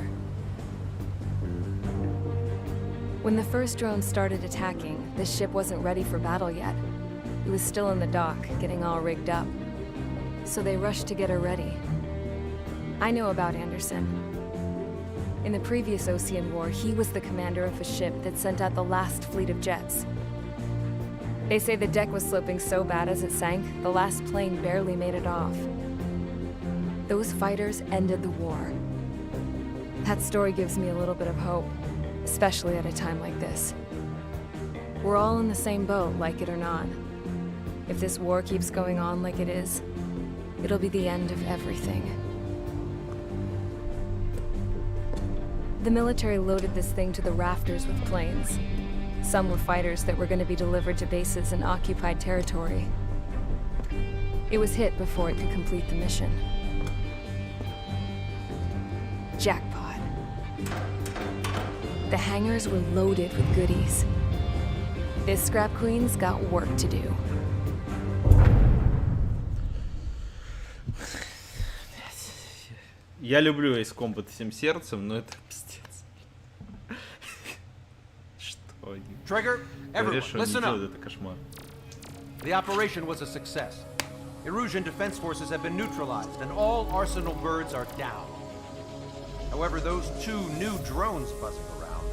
When the first drone started attacking, the ship wasn't ready for battle yet. It was still in the dock, getting all rigged up. So they rushed to get her ready. I know about Anderson. In the previous Ocean War, he was the commander of a ship that sent out the last fleet of jets. They say the deck was sloping so bad as it sank, the last plane barely made it off. Those fighters ended the war. That story gives me a little bit of hope, especially at a time like this. We're all in the same boat, like it or not. If this war keeps going on like it is, it'll be the end of everything. The military loaded this thing to the rafters with planes. Some were fighters that were going to be delivered to bases in occupied territory. It was hit before it could complete the mission. Jackpot. The hangars were loaded with goodies. This scrap queen's got work to do. Я люблю Ace Combat всем сердцем, но это пиздец. Что они? Trigger, everyone, listen up. Это кошмар. The operation was a success. Erusian defense forces have been neutralized, and all Arsenal birds are down. However, those 2 new drones buzzing around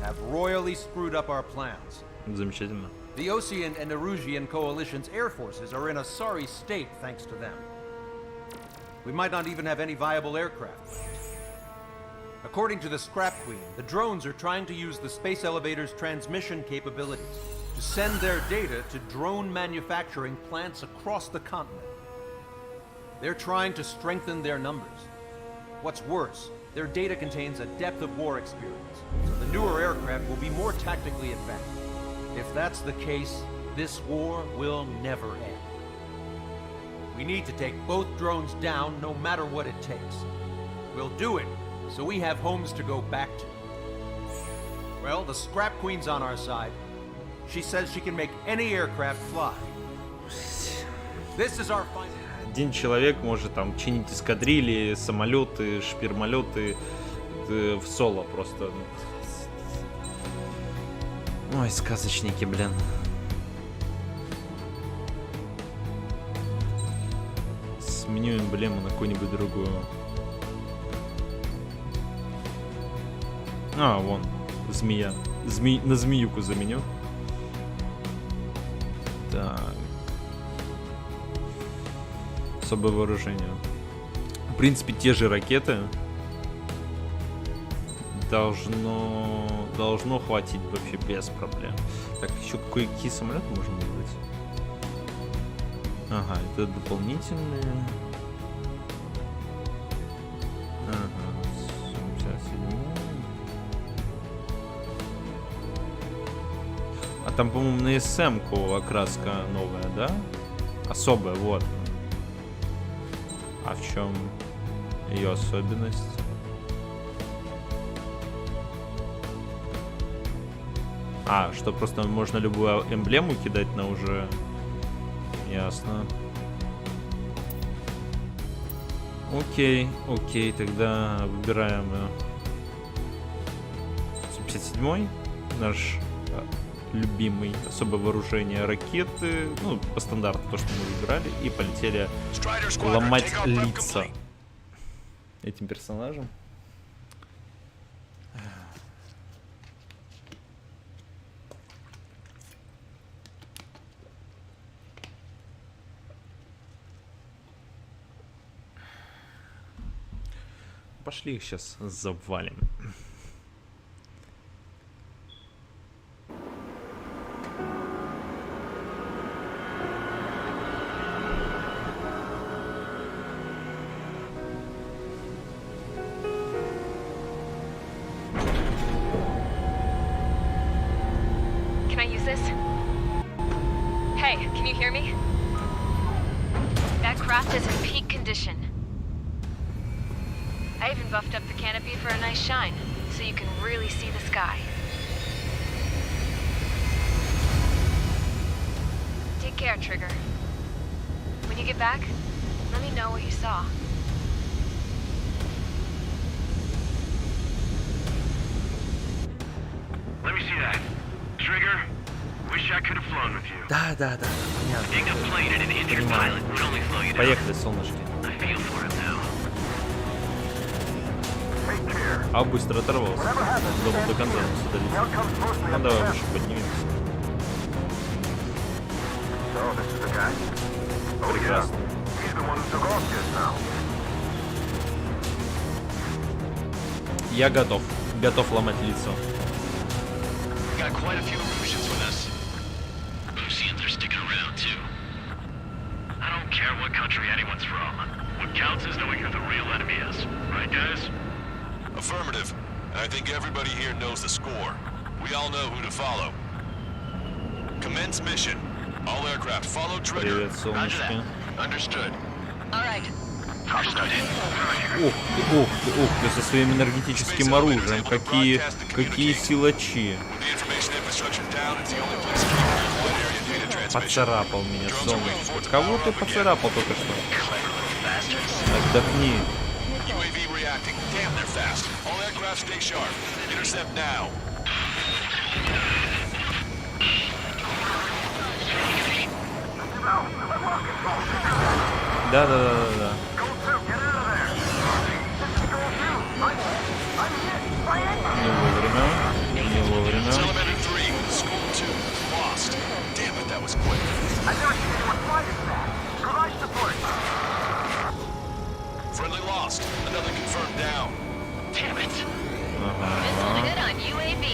have royally screwed up our plans. Замечательно. The Ocean and Erusian coalition's air forces are in a sorry state thanks to them. We might not even have any viable aircraft. According to the Scrap Queen, the drones are trying to use the space elevator's transmission capabilities to send their data to drone manufacturing plants across the continent. They're trying to strengthen their numbers. What's worse, their data contains a depth of war experience, so the newer aircraft will be more tactically advanced. If that's the case, this war will never end. We need to take both drones down no matter what it takes. We'll do it, so we have homes to go back to. Well, the Scrap Queen's on our side. She says she can make any aircraft fly. This is our final... Один человек может там чинить эскадрильи, самолеты, шпирмолеты в соло просто. Ой, сказочники, блин. Сменю эмблему на какую-нибудь другую. А, вон, змея. На змеюку заменю. Так. Особое вооружение. В принципе, те же ракеты должно хватить вообще без проблем. Так, еще какие самолеты можем выбрать? Ага, это дополнительные. Ага, 77. А там, по-моему, на СМ-ку окраска новая, да? Особая, вот. А в чем ее особенность? А, что просто можно любую эмблему кидать на уже... Ясно. Окей, тогда выбираем 57-й, наш любимый, особое вооружение, ракеты, ну, по стандарту то, что мы выбирали, и полетели ломать лица этим персонажам. Пошли их сейчас завалим. Can I use this? Hey, can you hear me? That craft is in peak condition. I even buffed up the canopy for a nice shine, so you can really see the sky. Take care, Trigger. When you get back, let me know what you saw. Let me see that. Trigger, wish I could have flown with you. Да, понятно. Being a plane and an injured pilot would only slow you down. Поехали, солнышки. I feel for him now. А быстро оторвался. Думал, до конца сюда. Ну давай выше поднимемся. Прекрасно. Я готов. Готов ломать лицо. Got quite a few illusions with us. Lucians are sticking around too. I don't care what country anyone's from. What counts is knowing who the real enemy is. Right, guys? Affirmative. And I think everybody here knows the score. We all know who to follow. Commence mission. All aircraft follow trigger. Привет, солнышки. Understood. All right. Ух ты, со своим энергетическим оружием. Какие силачи. Поцарапал меня, солнышко. Кого ты поцарапал только что? Отдохни. Да. Не вовремя. Friendly lost. Another confirmed down. Damn it. Missile hit on UAV.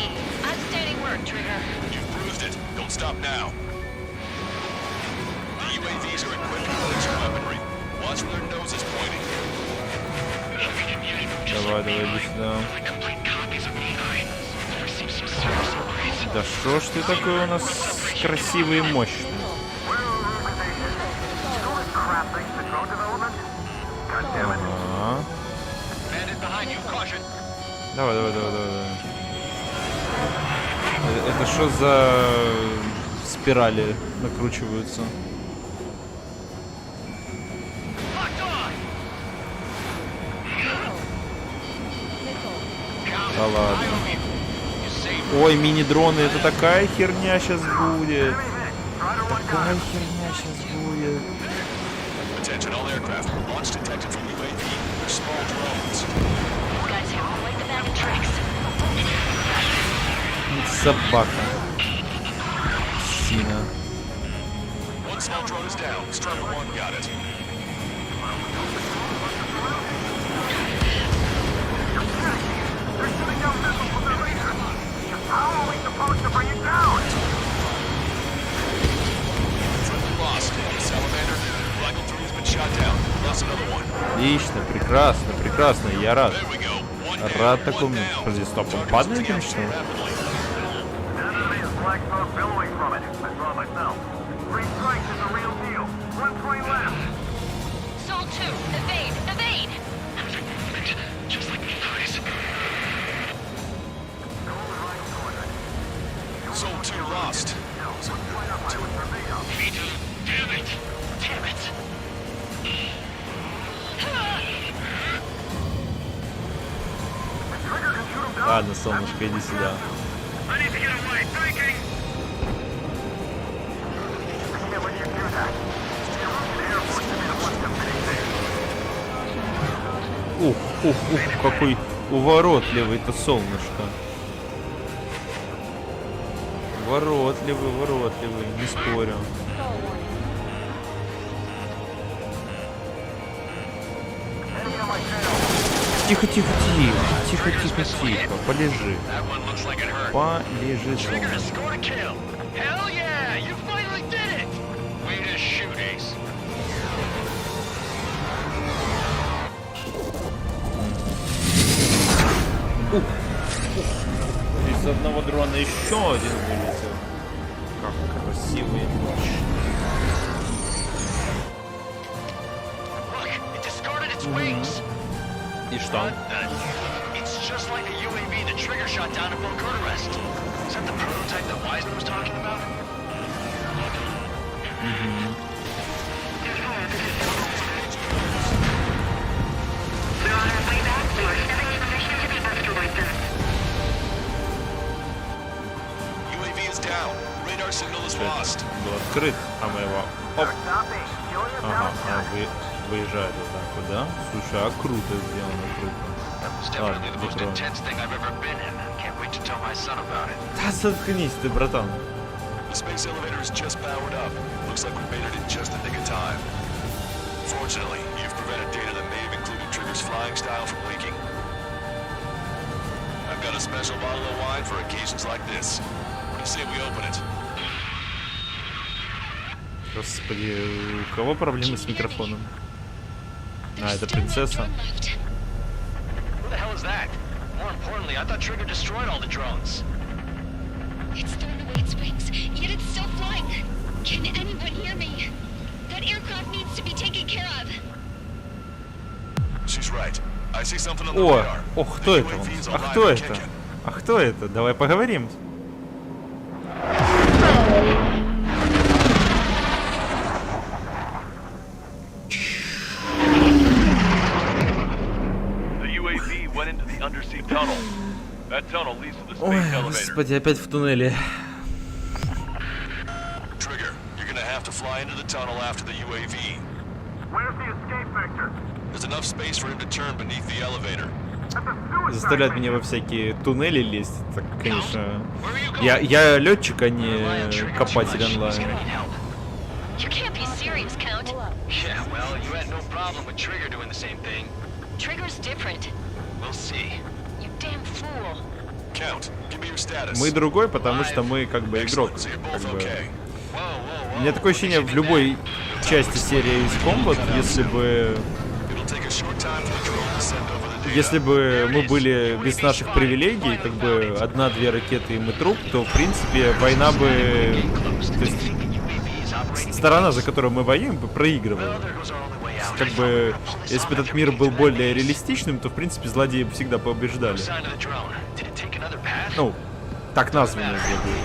Outstanding work, Trigger. You've proved it. Don't stop now. The UAVs are equipped with laser weaponry. Watch where their nose is pointing. Давай, иди сюда. Да что ж ты такой у нас красивый и мощный? Ага. Давай. Это что за спирали накручиваются? Да ладно. Ой, мини-дроны, это такая херня сейчас будет. Такая херня сейчас будет. Attention all aircraft. Launch detected from UAV. They're small drones. Guys here, we'll like the bag of tricks. Собака. Сина. One small drone is down. Striker 1 got it. How are we supposed to bring it down? Lost. Salamander. Flagel 3 has been shot down. Lost another one. Отлично, прекрасно, я рад. Рад такому. Подожди, стоп, он падает или что? Black smoke billowing from it. I saw it myself. 3 strikes is the real deal. 1 left. Soul 2, evade! Just like me, please. Soul 2 lost. Damn it! Ладно, солнышко, иди сюда. I need to get away. Thinking. I can't let you do that. The Air Force should be the one to finish this. Ух, какой уворотливый-то солнышко. Воротливый, не спорю. Тихо. Полежи. Hell yeah! You finally did it! Way to shoot, Ace. Из одного дрона еще один вылетел. Как красиво и мощно. И что? It's just like the UAV the Trigger shot down at Bunker Arrest. Is that the prototype that Wiseman was talking about? UAV is down. Radar signal is lost. Был открыт, а мы его... Оп. Ага, выезжает вот так вот, да? Слушай, а круто сделано, Ладно, закроем. Да заткнись ты, братан. The space elevator is just powered up. Looks like we made it in just the nick of time. Fortunately, you've prevented data that may have included Trigger's flying style from leaking. I've got a special bottle of wine for occasions like this. What do you say we open it? Господи, у кого проблемы с микрофоном? А, это принцесса. Who the hell is that? More importantly, I thought Trigger destroyed all the drones. It's thrown away its wings, yet it's still flying. Can anyone hear me? That aircraft needs to be taken care of. She's right. I see something on the О, radar. кто это он? А кто это? Давай поговорим. Ой, господи, опять в туннеле. Trigger, you're gonna have to fly into the tunnel after the UAV. Where's the escape vector? There's enough space for him to turn beneath the elevator. Заставляют меня во всякие туннели лезть. Так, конечно. Я летчик, а не копатель онлайн. You can't be serious, Count. Yeah, well, you had no problem with Trigger doing the same thing. Trigger's different. We'll see. You damn fool. Count, give me your status. Мы другой, потому что мы как бы игрок. Excellent, so you're Как both бы. okay. У меня такое ощущение в любой части серии Ace Combat, It'll take a short time for the drone to send over the data. если бы мы были без наших привилегий, как бы 1-2 ракеты и мы труп, то в принципе война бы, то есть, сторона, за которую мы воюем, бы проигрывала. Как бы, если бы этот мир был более реалистичным, то в принципе злодеи бы всегда побеждали. Ну, так названные злодеи.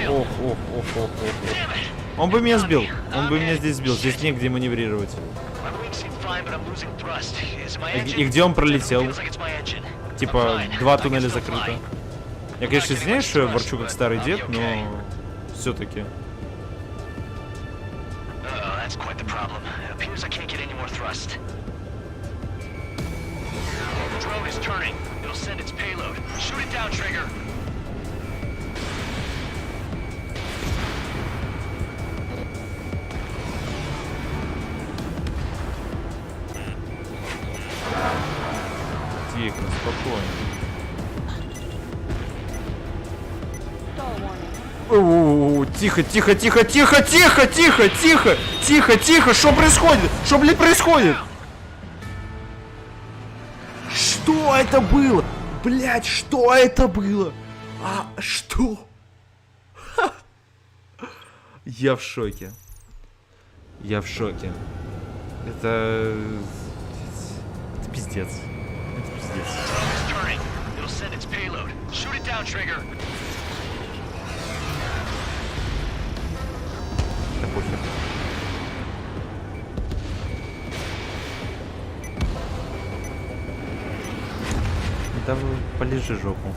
Ох. Он бы меня сбил. Он бы меня здесь сбил. Здесь негде маневрировать. И где он пролетел? Типа, 2 туннеля закрыто. Я, конечно, извиняюсь, что я ворчу как старый дед, но все-таки. Тихо, спокойно. Тихо, что происходит? Что, блядь, происходит? Что это было? Блядь, что это было? Что? Я в шоке. Я в шоке. Это пиздец. Это пиздец. Да похер. Да полежи жопу.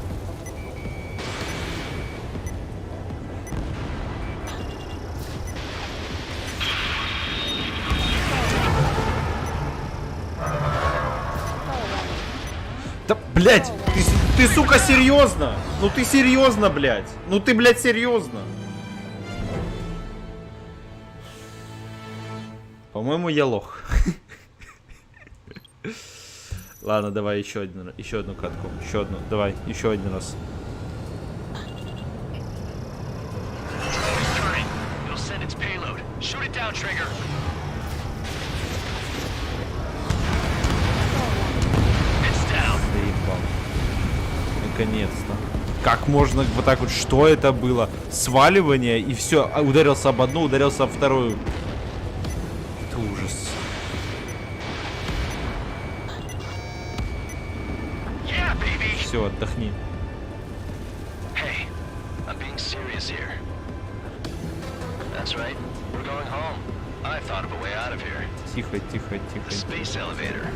Да, блядь, ты, сука, серьезно? Ну ты серьезно, блядь? Ну ты, блядь, серьезно? По-моему, я лох. Ладно, давай еще одну катку. Еще одну. Давай, еще один раз. Заебал. Наконец-то. Как можно вот так вот? Что это было? Сваливание и все. Ударился об одну, ударился об вторую. Это ужас. Все, отдохни. Hey, I'm being serious here. That's right. We're going home. I thought of a way out of here. Тихо. The space elevator.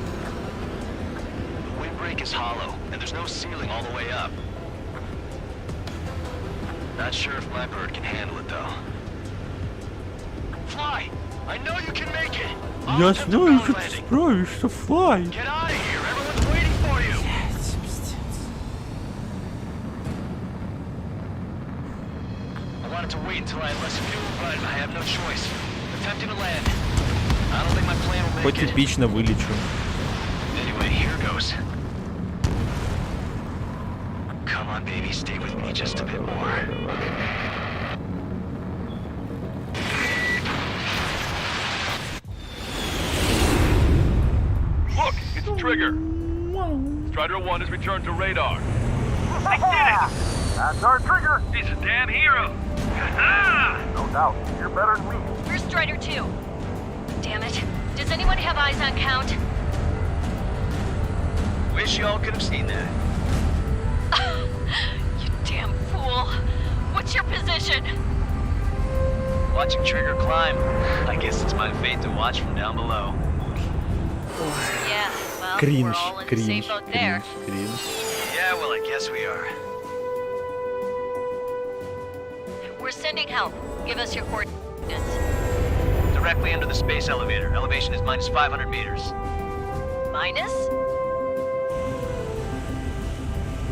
The windbreak is hollow, and there's no ceiling all the way up. Not sure if my bird can handle it, though. Fly! I know you can make it! Я знаю, что ты справишься, Флай. Get out of here! Everyone's waiting for you! I wanted to wait until I had less fuel, but I have no choice. Attempting to land. I don't think my plan will make Хоть it. типично вылечу. Anyway, here goes. Come on, baby, stay with me just a bit more. Look, it's Trigger. Strider 1 has returned to radar. I did it! That's our Trigger! He's a damn hero. No doubt, you're better than me. Where's Strider 2? Damn it. Does anyone have eyes on Count? Wish y'all could have seen that. You damn fool. What's your position? Watching Trigger climb. I guess it's my fate to watch from down below. Yeah, well, Кринж, we're all in the same boat there. кринж. Yeah, well, I guess we are. We're sending help. Give us your coordinates. Directly under the space elevator. Elevation is minus 500 meters. Minus?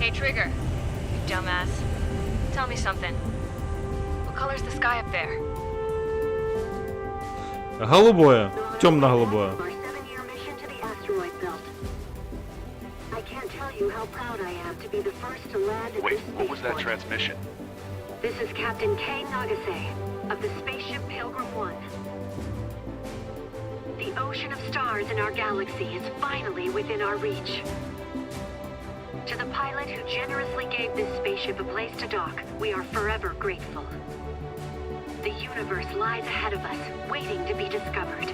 Hey, Trigger. You dumbass. Tell me something. What color's the sky up there? Голубое. Темно-голубое. Our 7-year mission to the asteroid belt. I can't tell you how proud I am to be the first to land at Wait, this what was that spaceport. transmission? This is Captain Kay Nagase of the spaceship Pilgrim 1. The ocean of stars in our galaxy is finally within our reach. To the pilot who generously gave this spaceship a place to dock, we are forever grateful. The universe lies ahead of us, waiting to be discovered.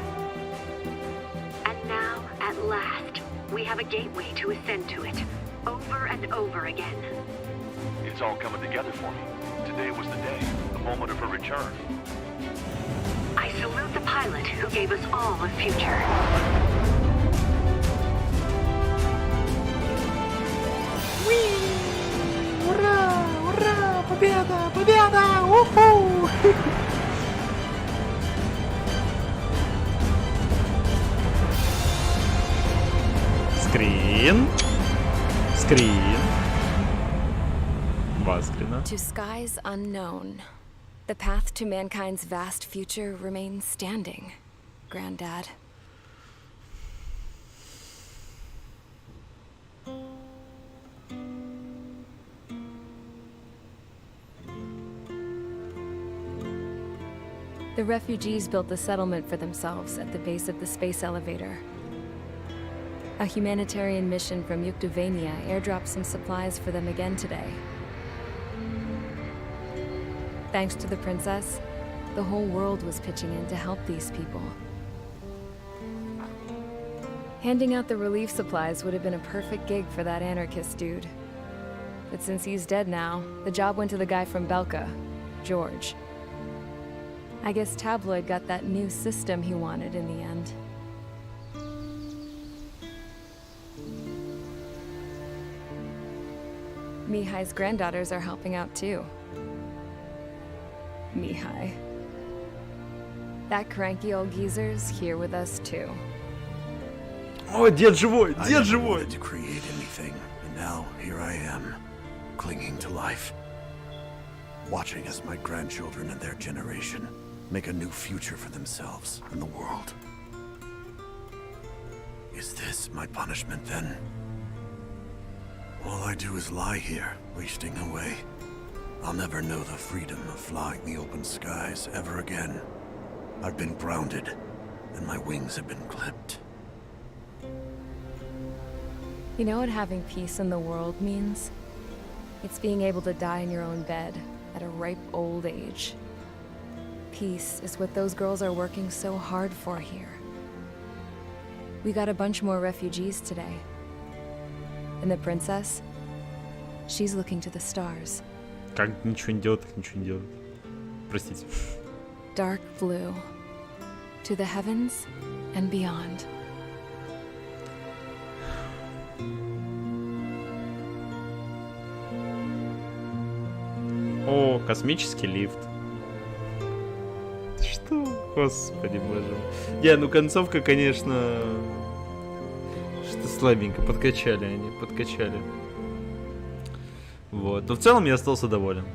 And now, at last, we have a gateway to ascend to it, over and over again. It's all coming together for me. Today was the day, the moment of her return. I salute the pilot who gave us all a future. Ура! Ура! Победа! Победа! Уху! Скрин. Скрин. Баскрина. To skies unknown, the path to mankind's vast future remains standing, Granddad. The refugees built a settlement for themselves at the base of the space elevator. A humanitarian mission from Yukduvania airdropped some supplies for them again today. Thanks to the princess, the whole world was pitching in to help these people. Handing out the relief supplies would have been a perfect gig for that anarchist dude. But since he's dead now, the job went to the guy from Belka, George. I guess Tabloid got that new system he wanted in the end. Mihai's granddaughters are helping out too. Mihai. That cranky old geezer's here with us too. О, дед живой! I Дед never живой! wanted to create anything, and now here I am, clinging to life. Watching as my grandchildren and their generation make a new future for themselves and the world. Is this my punishment then? All I do is lie here, wasting away. I'll never know the freedom of flying the open skies ever again. I've been grounded, and my wings have been clipped. You know what having peace in the world means? It's being able to die in your own bed at a ripe old age. Peace is what those girls are working so hard for here. We got a bunch more refugees today. And the princess, she's looking to the stars. Как ничего не делать, так ничего не делать. Простите. Dark blue. To the heavens and beyond. О, космический лифт. Что? Господи боже мой. Не, ну концовка, конечно... Что слабенько, подкачали они, подкачали. Вот, но в целом я остался доволен.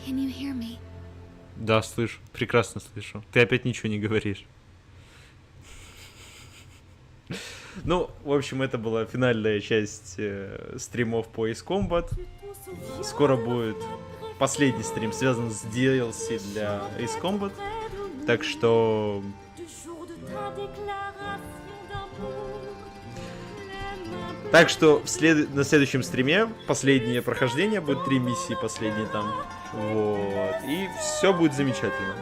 Can you hear me? Да, слышу, прекрасно слышу. Ты опять ничего не говоришь. Ну, в общем, это была финальная часть стримов по Ace Combat. Скоро будет последний стрим, связан с DLC для Ace Combat. Так что... Так что на следующем стриме последнее прохождение будет 3 миссии последние там. Вот. И все будет замечательно.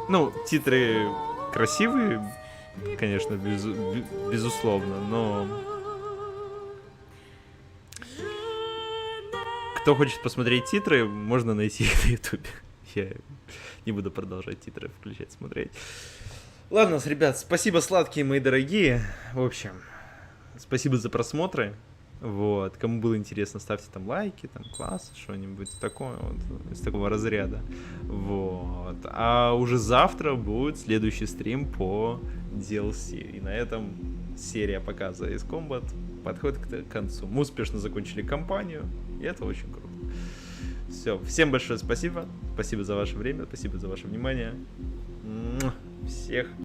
Ну, титры красивые, конечно, безусловно, но... Кто хочет посмотреть титры, можно найти их на ютубе. Я не буду продолжать титры включать, смотреть. Ладно, ребят, спасибо сладкие мои дорогие. В общем, спасибо за просмотры. Вот, кому было интересно, ставьте там лайки, там класс, что-нибудь такое вот, из такого разряда. Вот. А уже завтра будет следующий стрим по DLC. И на этом серия показа Ace Combat подходит к концу. Мы успешно закончили кампанию, и это очень круто. Все, всем большое спасибо. Спасибо за ваше время, спасибо за ваше внимание. Всех